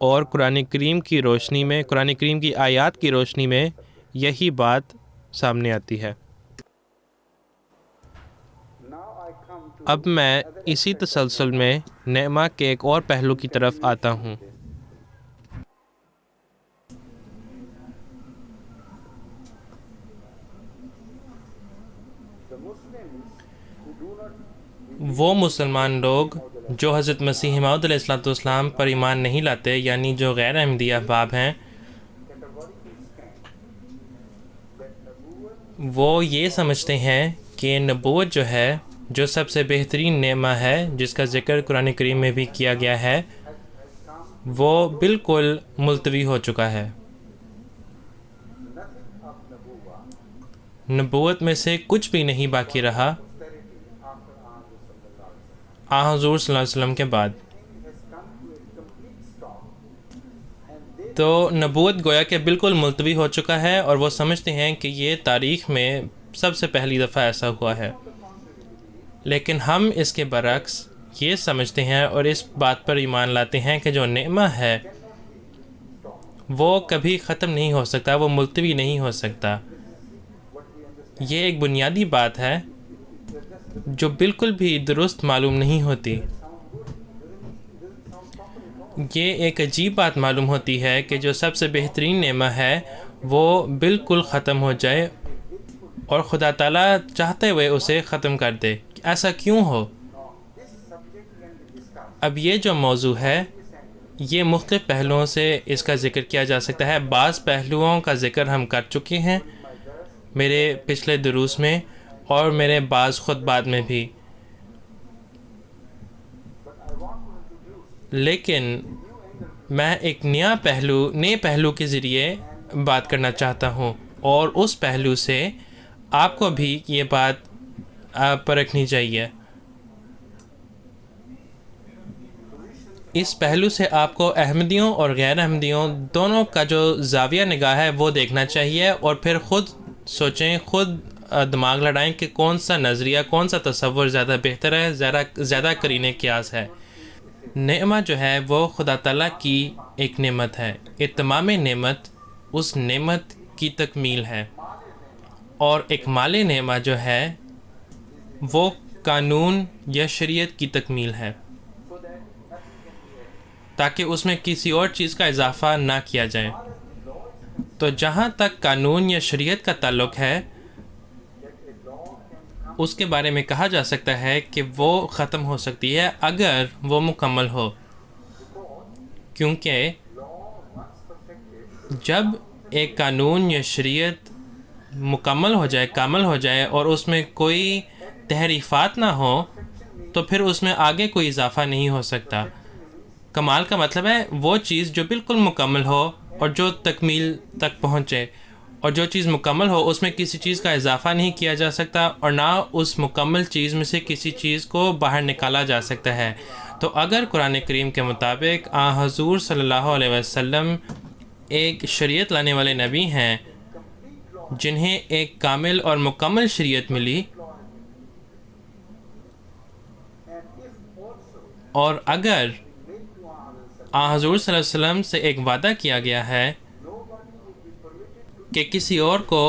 Speaker 2: اور قرآن کریم کی روشنی میں، قرآن کریم کی آیات کی روشنی میں یہی بات سامنے آتی ہے۔ اب میں اسی تسلسل میں نعمہ کے ایک اور پہلو کی طرف آتا ہوں۔ وہ مسلمان لوگ جو حضرت مسیح موعود علیہ السلام پر ایمان نہیں لاتے، یعنی جو غیر احمدی احباب ہیں، وہ یہ سمجھتے ہیں کہ نبوت جو ہے، جو سب سے بہترین نعمہ ہے جس کا ذکر قرآن کریم میں بھی کیا گیا ہے، وہ بالکل ملتوی ہو چکا ہے۔ نبوت میں سے کچھ بھی نہیں باقی رہا حضور صلی اللہ علیہ وسلم کے بعد۔ تو نبوت گویا کہ بالکل ملتوی ہو چکا ہے، اور وہ سمجھتے ہیں کہ یہ تاریخ میں سب سے پہلی دفعہ ایسا ہوا ہے۔ لیکن ہم اس کے برعکس یہ سمجھتے ہیں اور اس بات پر ایمان لاتے ہیں کہ جو نعمہ ہے وہ کبھی ختم نہیں ہو سکتا، وہ ملتوی نہیں ہو سکتا۔ یہ ایک بنیادی بات ہے جو بالکل بھی درست معلوم نہیں ہوتی۔ یہ ایک عجیب بات معلوم ہوتی ہے کہ جو سب سے بہترین نعمہ ہے وہ بالکل ختم ہو جائے، اور خدا تعالیٰ چاہتے ہوئے اسے ختم کر دے۔ ایسا کیوں ہو؟ اب یہ جو موضوع ہے یہ مختلف پہلوؤں سے اس کا ذکر کیا جا سکتا ہے۔ بعض پہلوؤں کا ذکر ہم کر چکے ہیں میرے پچھلے دروس میں اور میرے بعض خطبات میں بھی، لیکن میں ایک نئے پہلو کے ذریعے بات کرنا چاہتا ہوں، اور اس پہلو سے آپ کو بھی یہ بات پرکھنی چاہیے۔ اس پہلو سے آپ کو احمدیوں اور غیر احمدیوں دونوں کا جو زاویہ نگاہ ہے وہ دیکھنا چاہیے، اور پھر خود سوچیں، خود دماغ لڑائیں کہ کون سا نظریہ، کون سا تصور زیادہ بہتر ہے، زیادہ قرین قیاس ہے۔ نعمہ جو ہے وہ خدا تعالیٰ کی ایک نعمت ہے۔ اتمام نعمت اس نعمت کی تکمیل ہے، اور اکمال نعمہ جو ہے وہ قانون یا شریعت کی تکمیل ہے، تاکہ اس میں کسی اور چیز کا اضافہ نہ کیا جائے۔ تو جہاں تک قانون یا شریعت کا تعلق ہے، اس کے بارے میں کہا جا سکتا ہے کہ وہ ختم ہو سکتی ہے اگر وہ مکمل ہو، کیونکہ
Speaker 1: law once perfected
Speaker 2: جب ایک قانون یا شریعت مکمل ہو جائے، کامل ہو جائے اور اس میں کوئی تحریفات نہ ہو تو پھر اس میں آگے کوئی اضافہ نہیں ہو سکتا. کمال کا مطلب ہے وہ چیز جو بالکل مکمل ہو اور جو تکمیل تک پہنچے، اور جو چیز مکمل ہو اس میں کسی چیز کا اضافہ نہیں کیا جا سکتا اور نہ اس مکمل چیز میں سے کسی چیز کو باہر نکالا جا سکتا ہے. تو اگر قرآن کریم کے مطابق حضور صلی اللہ علیہ وسلم ایک شریعت لانے والے نبی ہیں جنہیں ایک کامل اور مکمل شریعت ملی، اور اگر حضور صلی اللہ علیہ وسلم سے ایک وعدہ کیا گیا ہے کہ کسی اور کو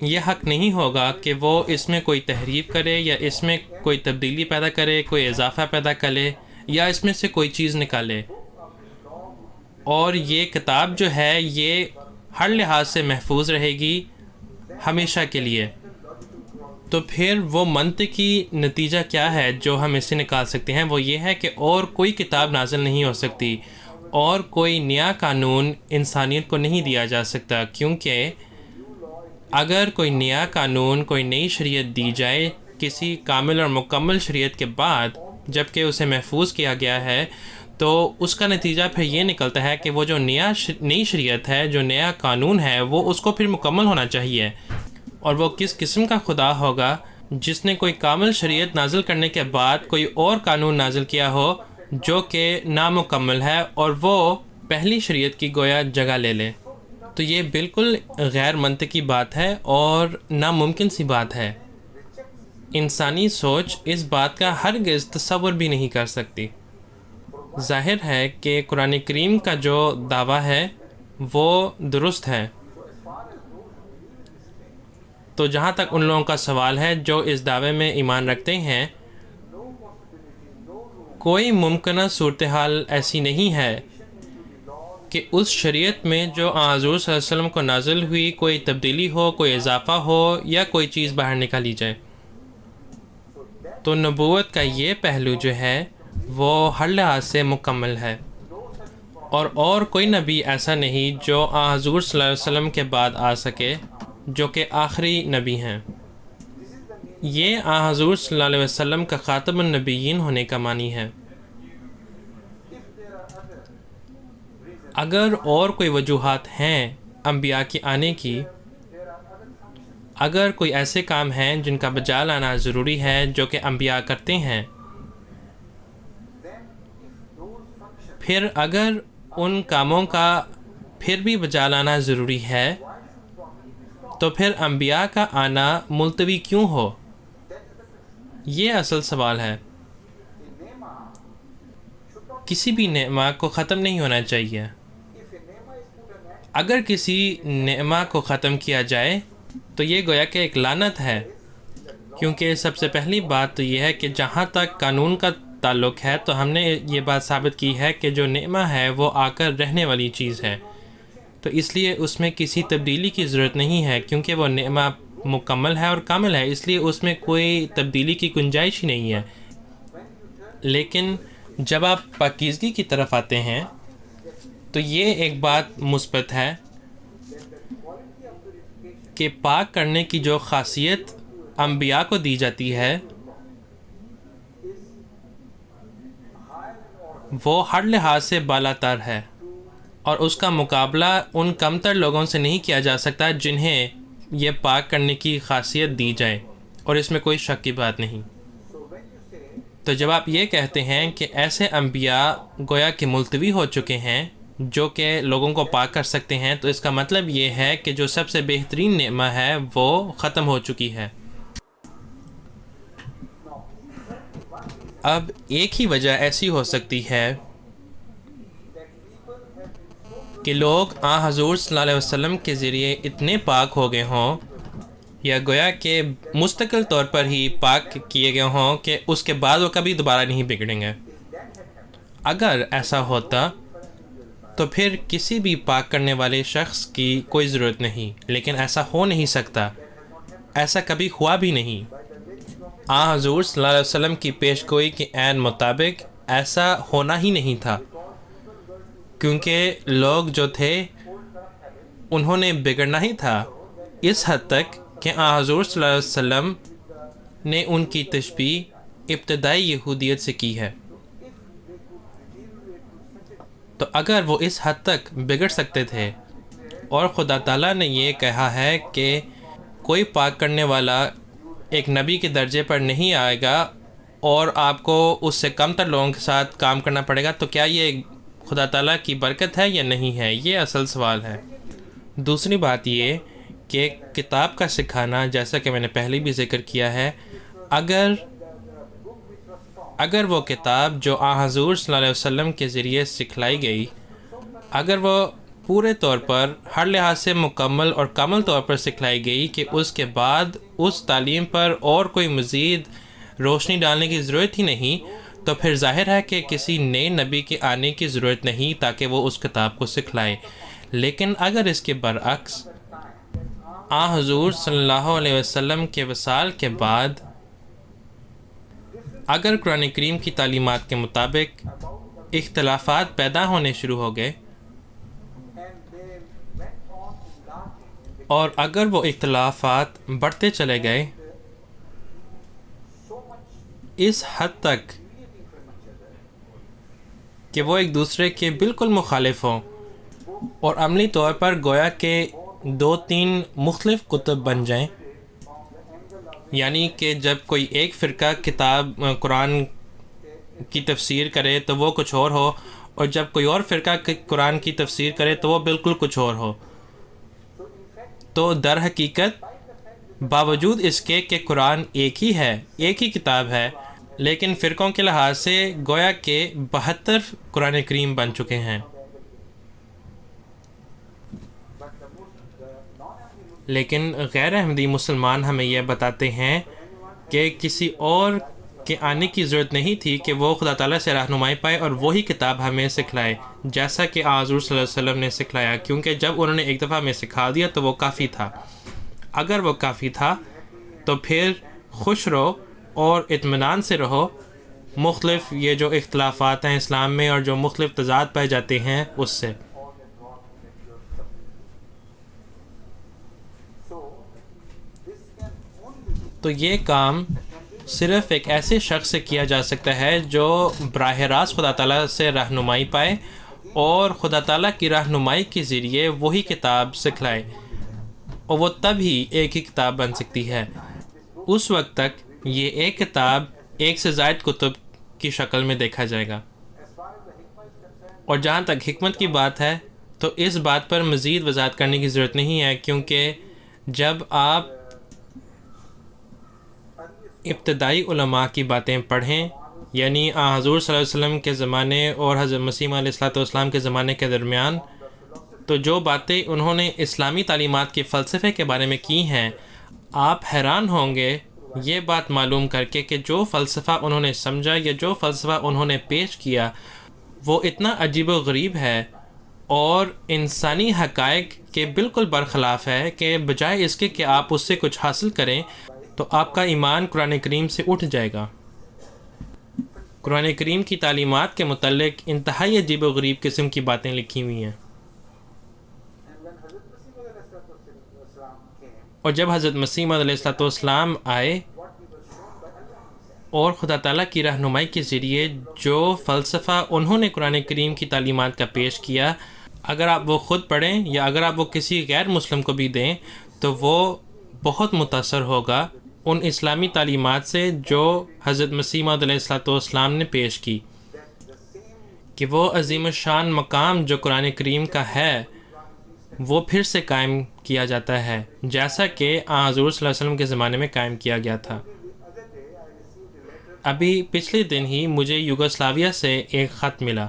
Speaker 2: یہ حق نہیں ہوگا کہ وہ اس میں کوئی تحریف کرے یا اس میں کوئی تبدیلی پیدا کرے، کوئی اضافہ پیدا کرے یا اس میں سے کوئی چیز نکالے، اور یہ کتاب جو ہے یہ ہر لحاظ سے محفوظ رہے گی ہمیشہ کے لیے، تو پھر وہ منطقی نتیجہ کیا ہے جو ہم اس سے نکال سکتے ہیں؟ وہ یہ ہے کہ اور کوئی کتاب نازل نہیں ہو سکتی اور کوئی نیا قانون انسانیت کو نہیں دیا جا سکتا، کیونکہ اگر کوئی نیا قانون، کوئی نئی شریعت دی جائے کسی کامل اور مکمل شریعت کے بعد جب کہ اسے محفوظ کیا گیا ہے، تو اس کا نتیجہ پھر یہ نکلتا ہے کہ وہ جو نئی شریعت ہے، جو نیا قانون ہے، وہ اس کو پھر مکمل ہونا چاہیے. اور وہ کس قسم کا خدا ہوگا جس نے کوئی کامل شریعت نازل کرنے کے بعد کوئی اور قانون نازل کیا ہو جو کہ نامکمل ہے اور وہ پہلی شریعت کی گویا جگہ لے لے؟ تو یہ بالکل غیر منطقی بات ہے اور ناممکن سی بات ہے. انسانی سوچ اس بات کا ہرگز تصور بھی نہیں کر سکتی. ظاہر ہے کہ قرآن کریم کا جو دعویٰ ہے وہ درست ہے. تو جہاں تک ان لوگوں کا سوال ہے جو اس دعوے میں ایمان رکھتے ہیں، کوئی ممکنہ صورتحال ایسی نہیں ہے کہ اس شریعت میں جو حضور صلی اللہ علیہ وسلم کو نازل ہوئی کوئی تبدیلی ہو، کوئی اضافہ ہو یا کوئی چیز باہر نکالی جائے. تو نبوت کا یہ پہلو جو ہے وہ ہر لحاظ سے مکمل ہے، اور کوئی نبی ایسا نہیں جو حضور صلی اللہ علیہ وسلم کے بعد آ سکے جو کہ آخری نبی ہیں. یہ حضور صلی اللہ علیہ وسلم کا خاتم النبیین ہونے کا معنی ہے. اگر اور کوئی وجوہات ہیں انبیاء کے آنے کی، اگر کوئی ایسے کام ہیں جن کا بجا لانا ضروری ہے جو کہ انبیاء کرتے ہیں، پھر اگر ان کاموں کا پھر بھی بجا لانا ضروری ہے تو پھر انبیاء کا آنا ملتوی کیوں ہو؟ یہ اصل سوال ہے. کسی بھی نعمہ کو ختم نہیں ہونا چاہیے. اگر کسی نعمہ کو ختم کیا جائے تو یہ گویا کہ ایک لعنت ہے، کیونکہ سب سے پہلی بات تو یہ ہے کہ جہاں تک قانون کا تعلق ہے تو ہم نے یہ بات ثابت کی ہے کہ جو نعمہ ہے وہ آ کر رہنے والی چیز ہے، تو اس لیے اس میں کسی تبدیلی کی ضرورت نہیں ہے، کیونکہ وہ نعمہ مکمل ہے اور کامل ہے، اس لیے اس میں کوئی تبدیلی کی گنجائش ہی نہیں ہے. لیکن جب آپ پاکیزگی کی طرف آتے ہیں تو یہ ایک بات مثبت ہے کہ پاک کرنے کی جو خاصیت انبیاء کو دی جاتی ہے وہ ہر لحاظ سے بالا تر ہے، اور اس کا مقابلہ ان کمتر لوگوں سے نہیں کیا جا سکتا جنہیں یہ پاک کرنے کی خاصیت دی جائے، اور اس میں کوئی شک کی بات نہیں. تو جب آپ یہ کہتے ہیں کہ ایسے انبیاء گویا کہ ملتوی ہو چکے ہیں جو کہ لوگوں کو پاک کر سکتے ہیں، تو اس کا مطلب یہ ہے کہ جو سب سے بہترین نعمہ ہے وہ ختم ہو چکی ہے. اب ایک ہی وجہ ایسی ہو سکتی ہے کہ لوگ حضور صلی اللہ علیہ وسلم کے ذریعے اتنے پاک ہو گئے ہوں یا گویا کہ مستقل طور پر ہی پاک کیے گئے ہوں کہ اس کے بعد وہ کبھی دوبارہ نہیں بگڑیں گے. اگر ایسا ہوتا تو پھر کسی بھی پاک کرنے والے شخص کی کوئی ضرورت نہیں، لیکن ایسا ہو نہیں سکتا، ایسا کبھی ہوا بھی نہیں. حضور صلی اللہ علیہ وسلم کی پیش گوئی کے عین مطابق ایسا ہونا ہی نہیں تھا. کیونکہ لوگ جو تھے انہوں نے بگڑنا ہی تھا اس حد تک کہ حضور صلی اللہ علیہ وسلم نے ان کی تشبیہ ابتدائی یہودیت سے کی ہے. تو اگر وہ اس حد تک بگڑ سکتے تھے اور خدا تعالیٰ نے یہ کہا ہے کہ کوئی پاک کرنے والا ایک نبی کے درجے پر نہیں آئے گا اور آپ کو اس سے کم تر لوگوں کے ساتھ کام کرنا پڑے گا، تو کیا یہ خدا تعالیٰ کی برکت ہے یا نہیں ہے؟ یہ اصل سوال ہے. دوسری بات یہ کہ کتاب کا سکھانا، جیسا کہ میں نے پہلے بھی ذکر کیا ہے، اگر وہ کتاب جو حضور صلی اللہ علیہ وسلم کے ذریعے سکھلائی گئی، اگر وہ پورے طور پر ہر لحاظ سے مکمل اور کامل طور پر سکھلائی گئی کہ اس کے بعد اس تعلیم پر اور کوئی مزید روشنی ڈالنے کی ضرورت ہی نہیں، تو پھر ظاہر ہے کہ کسی نئے نبی کے آنے کی ضرورت نہیں تاکہ وہ اس کتاب کو سکھلائے. لیکن اگر اس کے برعکس حضور صلی اللہ علیہ وسلم کے وصال کے بعد اگر قرآن کریم کی تعلیمات کے مطابق اختلافات پیدا ہونے شروع ہو گئے اور اگر وہ اختلافات بڑھتے چلے گئے اس حد تک کہ وہ ایک دوسرے کے بالکل مخالف ہوں اور عملی طور پر گویا کہ 2-3 مختلف کتب بن جائیں، یعنی کہ جب کوئی ایک فرقہ قرآن کی تفسیر کرے تو وہ کچھ اور ہو، اور جب کوئی اور فرقہ قرآن کی تفسیر کرے تو وہ بالکل کچھ اور ہو. تو در حقیقت باوجود اس کے کہ قرآن ایک ہی ہے، ایک ہی کتاب ہے، لیکن فرقوں کے لحاظ سے گویا کہ 72 قرآن کریم بن چکے ہیں. لیکن غیر احمدی مسلمان ہمیں یہ بتاتے ہیں کہ کسی اور کے آنے کی ضرورت نہیں تھی کہ وہ خدا تعالیٰ سے رہنمائی پائے اور وہی کتاب ہمیں سکھلائے جیسا کہ حضور صلی اللہ علیہ وسلم نے سکھلایا، کیونکہ جب انہوں نے ایک دفعہ ہمیں سکھا دیا تو وہ کافی تھا. اگر وہ کافی تھا تو پھر خوش رہو اور اطمینان سے رہو. مختلف یہ جو اختلافات ہیں اسلام میں اور جو مختلف تضاد پائے جاتے ہیں اس سے. تو یہ کام صرف ایک ایسے شخص سے کیا جا سکتا ہے جو براہ راست خدا تعالیٰ سے رہنمائی پائے اور خدا تعالیٰ کی رہنمائی کے ذریعے وہی کتاب سکھلائے، اور وہ تب ہی ایک ہی کتاب بن سکتی ہے. اس وقت تک یہ ایک کتاب ایک سے زائد کتب کی شکل میں دیکھا جائے گا. اور جہاں تک حکمت کی بات ہے تو اس بات پر مزید وضاحت کرنے کی ضرورت نہیں ہے، کیونکہ جب آپ ابتدائی علماء کی باتیں پڑھیں، یعنی حضور صلی اللہ علیہ وسلم کے زمانے اور حضرت مسیح علیہ السلام کے زمانے کے درمیان، تو جو باتیں انہوں نے اسلامی تعلیمات کے فلسفے کے بارے میں کی ہیں، آپ حیران ہوں گے یہ بات معلوم کر کے کہ جو فلسفہ انہوں نے سمجھا یا جو فلسفہ انہوں نے پیش کیا وہ اتنا عجیب و غریب ہے اور انسانی حقائق کے بالکل برخلاف ہے کہ بجائے اس کے کہ آپ اس سے کچھ حاصل کریں تو آپ کا ایمان قرآن کریم سے اٹھ جائے گا. قرآن کریم کی تعلیمات کے متعلق انتہائی عجیب و غریب قسم کی باتیں لکھی ہوئی ہیں. اور جب حضرت مسیح علیہ السلام آئے اور خدا تعالیٰ کی رہنمائی کے ذریعے جو فلسفہ انہوں نے قرآن کریم کی تعلیمات کا پیش کیا، اگر آپ وہ خود پڑھیں یا اگر آپ وہ کسی غیر مسلم کو بھی دیں تو وہ بہت متاثر ہوگا ان اسلامی تعلیمات سے جو حضرت مسیح علیہ السلام نے پیش کی، کہ وہ عظیم الشان مقام جو قرآن کریم کا ہے وہ پھر سے قائم کیا جاتا ہے جیسا کہ حضور صلی اللہ علیہ وسلم کے زمانے میں قائم کیا گیا تھا. ابھی پچھلے دن ہی مجھے یوگوسلاویہ سے ایک خط ملا.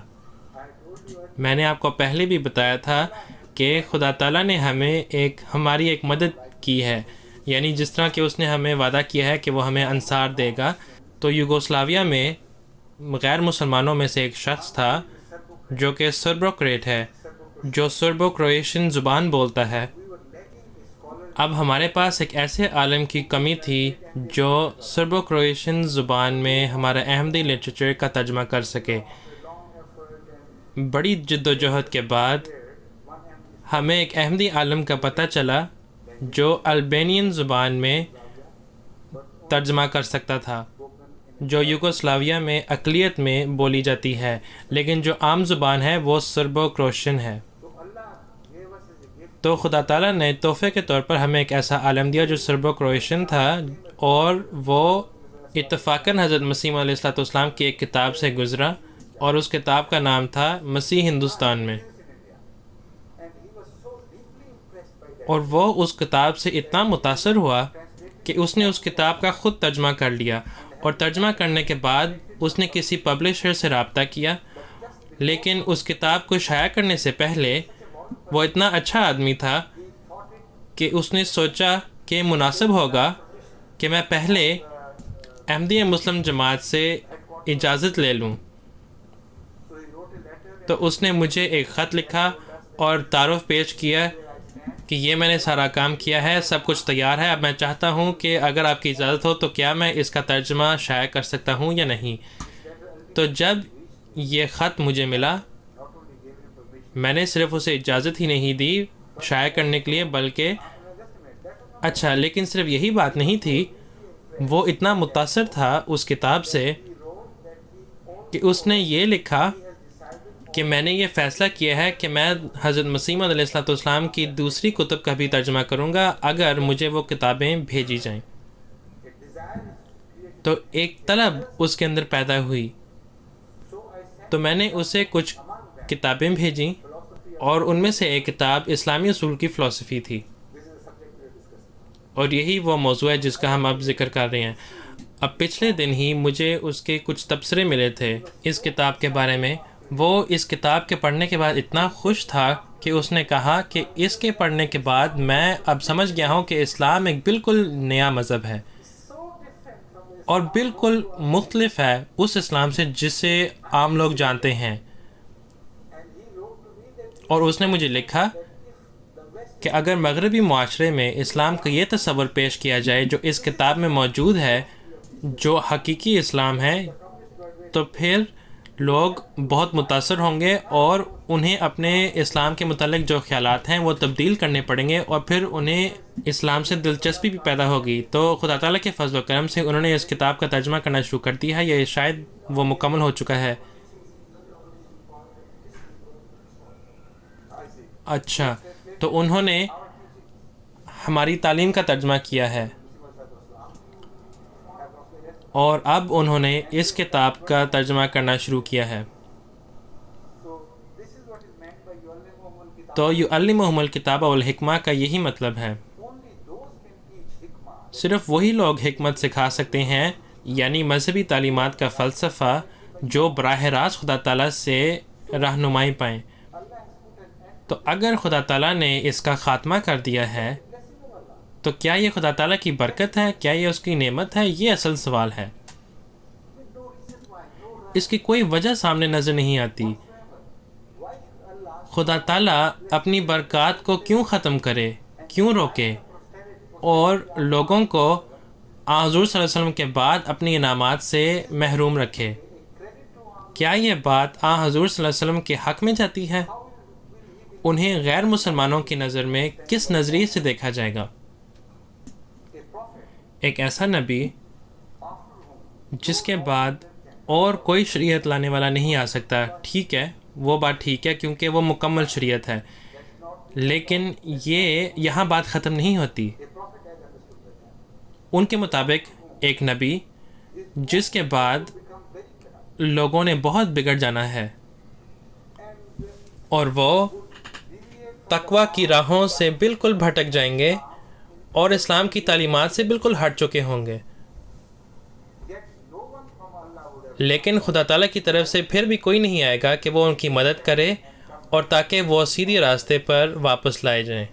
Speaker 2: میں نے آپ کو پہلے بھی بتایا تھا کہ خدا تعالیٰ نے ہماری ایک مدد کی ہے، یعنی جس طرح کہ اس نے ہمیں وعدہ کیا ہے کہ وہ ہمیں انصار دے گا. تو یوگوسلاویہ میں غیر مسلمانوں میں سے ایک شخص تھا جو کہ سربو کرویٹ ہے، جو سربو کرویشین زبان بولتا ہے. اب ہمارے پاس ایک ایسے عالم کی کمی تھی جو سربو کرویشین زبان میں ہمارا احمدی لٹریچر کا ترجمہ کر سکے. بڑی جد و جہد کے بعد ہمیں ایک احمدی عالم کا پتہ چلا جو البینین زبان میں ترجمہ کر سکتا تھا، جو یوگوسلاویا میں اقلیت میں بولی جاتی ہے، لیکن جو عام زبان ہے وہ سربو کروشین ہے۔ تو خدا تعالیٰ نے تحفے کے طور پر ہمیں ایک ایسا عالم دیا جو سربو کروشین تھا، اور وہ اتفاقاً حضرت مسیح علیہ السلام کی ایک کتاب سے گزرا، اور اس کتاب کا نام تھا مسیح ہندوستان میں۔ اور وہ اس کتاب سے اتنا متاثر ہوا کہ اس نے اس کتاب کا خود ترجمہ کر لیا، اور ترجمہ کرنے کے بعد اس نے کسی پبلشر سے رابطہ کیا، لیکن اس کتاب کو شائع کرنے سے پہلے وہ اتنا اچھا آدمی تھا کہ اس نے سوچا کہ مناسب ہوگا کہ میں پہلے احمدیہ مسلم جماعت سے اجازت لے لوں۔ تو اس نے مجھے ایک خط لکھا اور تعارف پیش کیا کہ یہ میں نے سارا کام کیا ہے، سب کچھ تیار ہے، اب میں چاہتا ہوں کہ اگر آپ کی اجازت ہو تو کیا میں اس کا ترجمہ شائع کر سکتا ہوں یا نہیں۔ تو جب یہ خط مجھے ملا، میں نے صرف اسے اجازت ہی نہیں دی شائع کرنے کے لیے، بلکہ لیکن صرف یہی بات نہیں تھی، وہ اتنا متاثر تھا اس کتاب سے کہ اس نے یہ لکھا کہ میں نے یہ فیصلہ کیا ہے کہ میں حضرت مسیح علیہ السلام کی دوسری کتب کا بھی ترجمہ کروں گا اگر مجھے وہ کتابیں بھیجی جائیں۔ تو ایک طلب اس کے اندر پیدا ہوئی، تو میں نے اسے کچھ کتابیں بھیجیں، اور ان میں سے ایک کتاب اسلامی اصول کی فلسفی تھی، اور یہی وہ موضوع ہے جس کا ہم اب ذکر کر رہے ہیں۔ اب پچھلے دن ہی مجھے اس کے کچھ تبصرے ملے تھے اس کتاب کے بارے میں۔ وہ اس کتاب کے پڑھنے کے بعد اتنا خوش تھا کہ اس نے کہا کہ اس کے پڑھنے کے بعد میں اب سمجھ گیا ہوں کہ اسلام ایک بالکل نیا مذہب ہے، اور بالکل مختلف ہے اس اسلام سے جسے عام لوگ جانتے ہیں۔ اور اس نے مجھے لکھا کہ اگر مغربی معاشرے میں اسلام کا یہ تصور پیش کیا جائے جو اس کتاب میں موجود ہے، جو حقیقی اسلام ہے، تو پھر لوگ بہت متاثر ہوں گے، اور انہیں اپنے اسلام کے متعلق جو خیالات ہیں وہ تبدیل کرنے پڑیں گے، اور پھر انہیں اسلام سے دلچسپی بھی پیدا ہوگی۔ تو خدا تعالیٰ کے فضل و کرم سے انہوں نے اس کتاب کا ترجمہ کرنا شروع کر دیا ہے، یہ شاید وہ مکمل ہو چکا ہے۔ تو انہوں نے ہماری تعلیم کا ترجمہ کیا ہے، اور اب انہوں نے اس کتاب کا ترجمہ کرنا شروع کیا ہے۔ تو یعلمہم الکتاب والحکمہ کا یہی مطلب ہے، صرف وہی لوگ حکمت سکھا سکتے ہیں، یعنی مذہبی تعلیمات کا فلسفہ، جو براہ راست خدا تعالیٰ سے رہنمائی پائیں۔ تو اگر خدا تعالیٰ نے اس کا خاتمہ کر دیا ہے تو کیا یہ خدا تعالیٰ کی برکت ہے؟ کیا یہ اس کی نعمت ہے؟ یہ اصل سوال ہے۔ اس کی کوئی وجہ سامنے نظر نہیں آتی۔ خدا تعالیٰ اپنی برکات کو کیوں ختم کرے، کیوں روکے، اور لوگوں کو حضور صلی اللہ علیہ وسلم کے بعد اپنی انعامات سے محروم رکھے؟ کیا یہ بات حضور صلی اللہ علیہ وسلم کے حق میں جاتی ہے؟ انہیں غیر مسلمانوں کی نظر میں کس نظریے سے دیکھا جائے گا؟ ایک ایسا نبی جس کے بعد اور کوئی شریعت لانے والا نہیں آ سکتا، ٹھیک ہے، وہ بات ٹھیک ہے کیونکہ وہ مکمل شریعت ہے، لیکن یہ یہاں بات ختم نہیں ہوتی۔ ان کے مطابق ایک نبی جس کے بعد لوگوں نے بہت بگڑ جانا ہے، اور وہ تقویٰ کی راہوں سے بالکل بھٹک جائیں گے اور اسلام کی تعلیمات سے بالکل ہٹ چکے ہوں گے، لیکن خدا تعالیٰ کی طرف سے پھر بھی کوئی نہیں آئے گا کہ وہ ان کی مدد کرے اور تاکہ وہ سیدھے راستے پر واپس لائے جائیں۔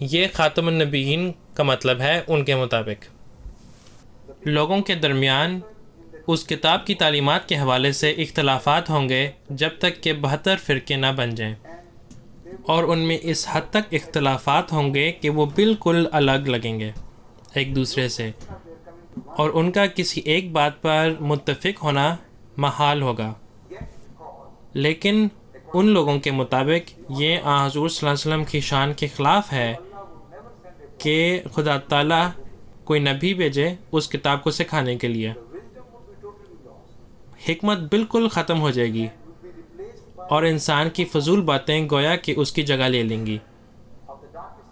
Speaker 2: یہ خاتم النبیین کا مطلب ہے ان کے مطابق۔ لوگوں کے درمیان اس کتاب کی تعلیمات کے حوالے سے اختلافات ہوں گے جب تک کہ 72 فرقے نہ بن جائیں، اور ان میں اس حد تک اختلافات ہوں گے کہ وہ بالکل الگ لگیں گے ایک دوسرے سے، اور ان کا کسی ایک بات پر متفق ہونا محال ہوگا، لیکن ان لوگوں کے مطابق یہ حضور صلی اللہ علیہ وسلم کی شان کے خلاف ہے کہ خدا تعالیٰ کوئی نبی بھیجے اس کتاب کو سکھانے کے لیے. حکمت بالکل ختم ہو جائے گی اور انسان کی فضول باتیں گویا کہ اس کی جگہ لے لیں گی،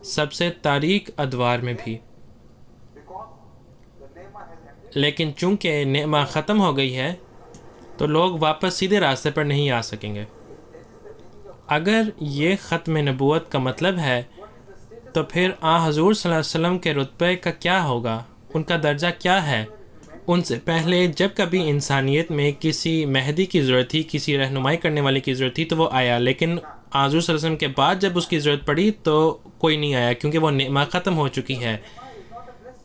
Speaker 2: سب سے تاریک ادوار میں بھی. لیکن چونکہ نعمت ختم ہو گئی ہے تو لوگ واپس سیدھے راستے پر نہیں آ سکیں گے. اگر یہ ختم نبوت کا مطلب ہے تو پھر حضور صلی اللہ علیہ وسلم کے رتبے کا کیا ہوگا، ان کا درجہ کیا ہے؟ ان سے پہلے جب کبھی انسانیت میں کسی مہدی کی ضرورت تھی، کسی رہنمائی کرنے والے کی ضرورت تھی تو وہ آیا، لیکن حضور صلی اللہ علیہ وسلم کے بعد جب اس کی ضرورت پڑی تو کوئی نہیں آیا کیونکہ وہ نعمت ختم ہو چکی ہے.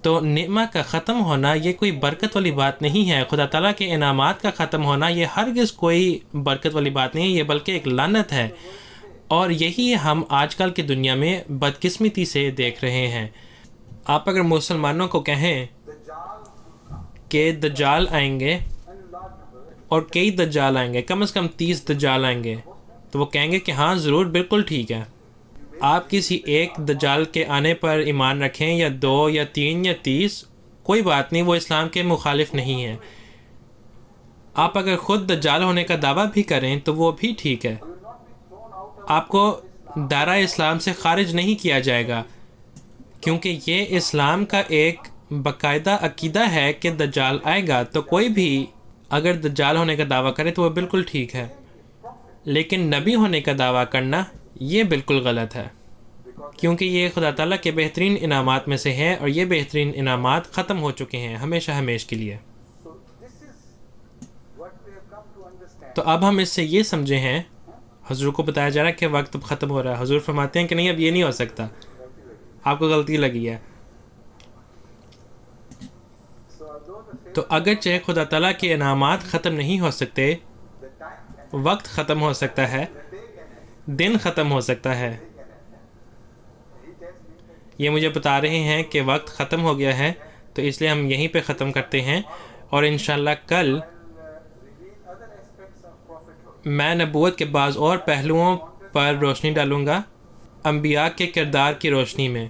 Speaker 2: تو نعمت کا ختم ہونا یہ کوئی برکت والی بات نہیں ہے. خدا تعالیٰ کے انعامات کا ختم ہونا یہ ہرگز کوئی برکت والی بات نہیں ہے، یہ بلکہ ایک لعنت ہے. اور یہی ہم آج کل کی دنیا میں بدقسمتی سے دیکھ رہے ہیں. آپ اگر مسلمانوں کو کہیں کہ دجال آئیں گے اور کئی دجال آئیں گے، کم از کم 30 دجال آئیں گے، تو وہ کہیں گے کہ ہاں ضرور، بالکل ٹھیک ہے. آپ کسی ایک دجال کے آنے پر ایمان رکھیں یا 2 یا 3 یا 30، کوئی بات نہیں، وہ اسلام کے مخالف نہیں ہے. آپ اگر خود دجال ہونے کا دعویٰ بھی کریں تو وہ بھی ٹھیک ہے، آپ کو دائرہ اسلام سے خارج نہیں کیا جائے گا، کیونکہ یہ اسلام کا ایک باقاعدہ عقیدہ ہے کہ دجال آئے گا. تو کوئی بھی اگر دجال ہونے کا دعویٰ کرے تو وہ بالکل ٹھیک ہے، لیکن نبی ہونے کا دعویٰ کرنا یہ بالکل غلط ہے، کیونکہ یہ خدا تعالیٰ کے بہترین انعامات میں سے ہے اور یہ بہترین انعامات ختم ہو چکے ہیں ہمیشہ ہمیشہ کے لیے. تو اب ہم اس سے یہ سمجھے ہیں، حضور کو بتایا جا رہا ہے کہ وقت اب ختم ہو رہا ہے. حضور فرماتے ہیں کہ نہیں، اب یہ نہیں ہو سکتا، آپ کو غلطی لگی ہے. تو اگرچہ خدا تعالیٰ کے انعامات ختم نہیں ہو سکتے، وقت ختم ہو سکتا ہے، دن ختم ہو سکتا ہے. یہ مجھے بتا رہے ہیں کہ وقت ختم ہو گیا ہے، تو اس لیے ہم یہیں پہ ختم کرتے ہیں، اور انشاءاللہ کل میں نبوت کے بعض اور پہلوؤں پر روشنی ڈالوں گا انبیاء کے کردار کی روشنی میں،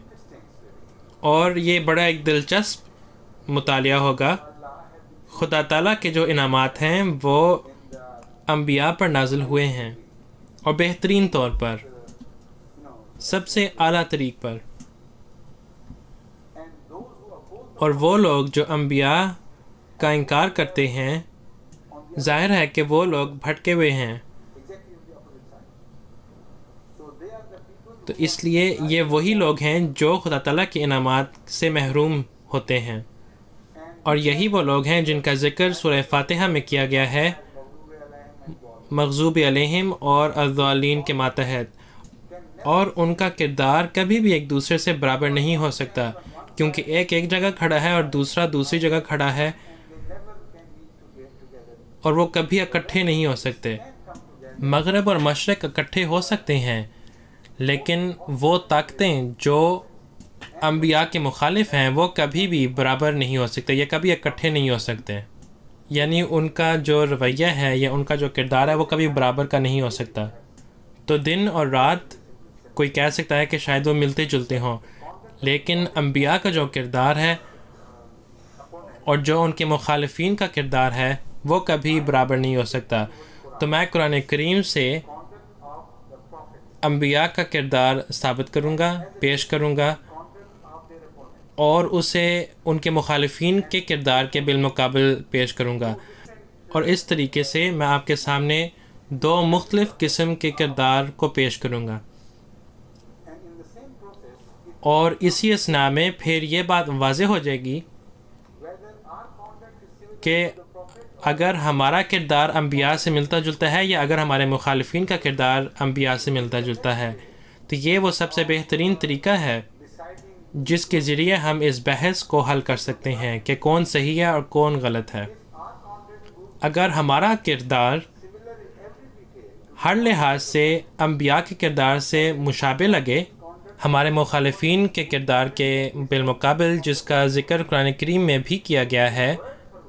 Speaker 2: اور یہ بڑا ایک دلچسپ مطالعہ ہوگا. خدا تعالیٰ کے جو انعامات ہیں وہ انبیاء پر نازل ہوئے ہیں، اور بہترین طور پر، سب سے اعلیٰ طریق پر. اور وہ لوگ جو انبیاء کا انکار کرتے ہیں، ظاہر ہے کہ وہ لوگ بھٹکے ہوئے ہیں. تو اس لیے یہ وہی لوگ ہیں جو خدا تعالیٰ کے انعامات سے محروم ہوتے ہیں، اور یہی وہ لوگ ہیں جن کا ذکر سورہ فاتحہ میں کیا گیا ہے، مغضوب علیہم اور الضالین کے ماتحت. اور ان کا کردار کبھی بھی ایک دوسرے سے برابر نہیں ہو سکتا، کیونکہ ایک جگہ کھڑا ہے اور دوسرا دوسری جگہ کھڑا ہے، اور وہ کبھی اکٹھے نہیں ہو سکتے. مغرب اور مشرق اکٹھے ہو سکتے ہیں، لیکن وہ طاقتیں جو انبیاء کے مخالف ہیں وہ کبھی بھی برابر نہیں ہو سکتے، یا کبھی اکٹھے نہیں ہو سکتے. یعنی ان کا جو رویہ ہے یا ان کا جو کردار ہے وہ کبھی برابر کا نہیں ہو سکتا. تو دن اور رات کوئی کہہ سکتا ہے کہ شاید وہ ملتے جلتے ہوں، لیکن انبیاء کا جو کردار ہے اور جو ان کے مخالفین کا کردار ہے وہ کبھی برابر نہیں ہو سکتا. تو میں قرآن کریم سے انبیاء کا کردار ثابت کروں گا، پیش کروں گا، اور اسے ان کے مخالفین کے کردار کے بالمقابل پیش کروں گا. اور اس طریقے سے میں آپ کے سامنے 2 مختلف قسم کے کردار کو پیش کروں گا. اور اسی اثناء میں پھر یہ بات واضح ہو جائے گی کہ اگر ہمارا کردار انبیاء سے ملتا جلتا ہے یا اگر ہمارے مخالفین کا کردار انبیاء سے ملتا جلتا ہے. تو یہ وہ سب سے بہترین طریقہ ہے جس کے ذریعے ہم اس بحث کو حل کر سکتے ہیں کہ کون صحیح ہے اور کون غلط ہے. اگر ہمارا کردار ہر لحاظ سے انبیاء کے کردار سے مشابہ لگے، ہمارے مخالفین کے کردار کے بالمقابل جس کا ذکر قرآن کریم میں بھی کیا گیا ہے،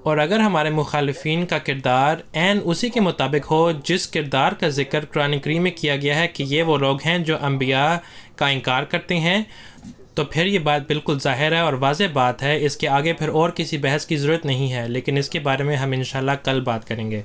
Speaker 2: اور اگر ہمارے مخالفین کا کردار عین اسی کے مطابق ہو جس کردار کا ذکر قرآن کریم میں کیا گیا ہے کہ یہ وہ لوگ ہیں جو انبیاء کا انکار کرتے ہیں، تو پھر یہ بات بالکل ظاہر ہے اور واضح بات ہے. اس کے آگے پھر اور کسی بحث کی ضرورت نہیں ہے، لیکن اس کے بارے میں ہم انشاءاللہ کل بات کریں گے.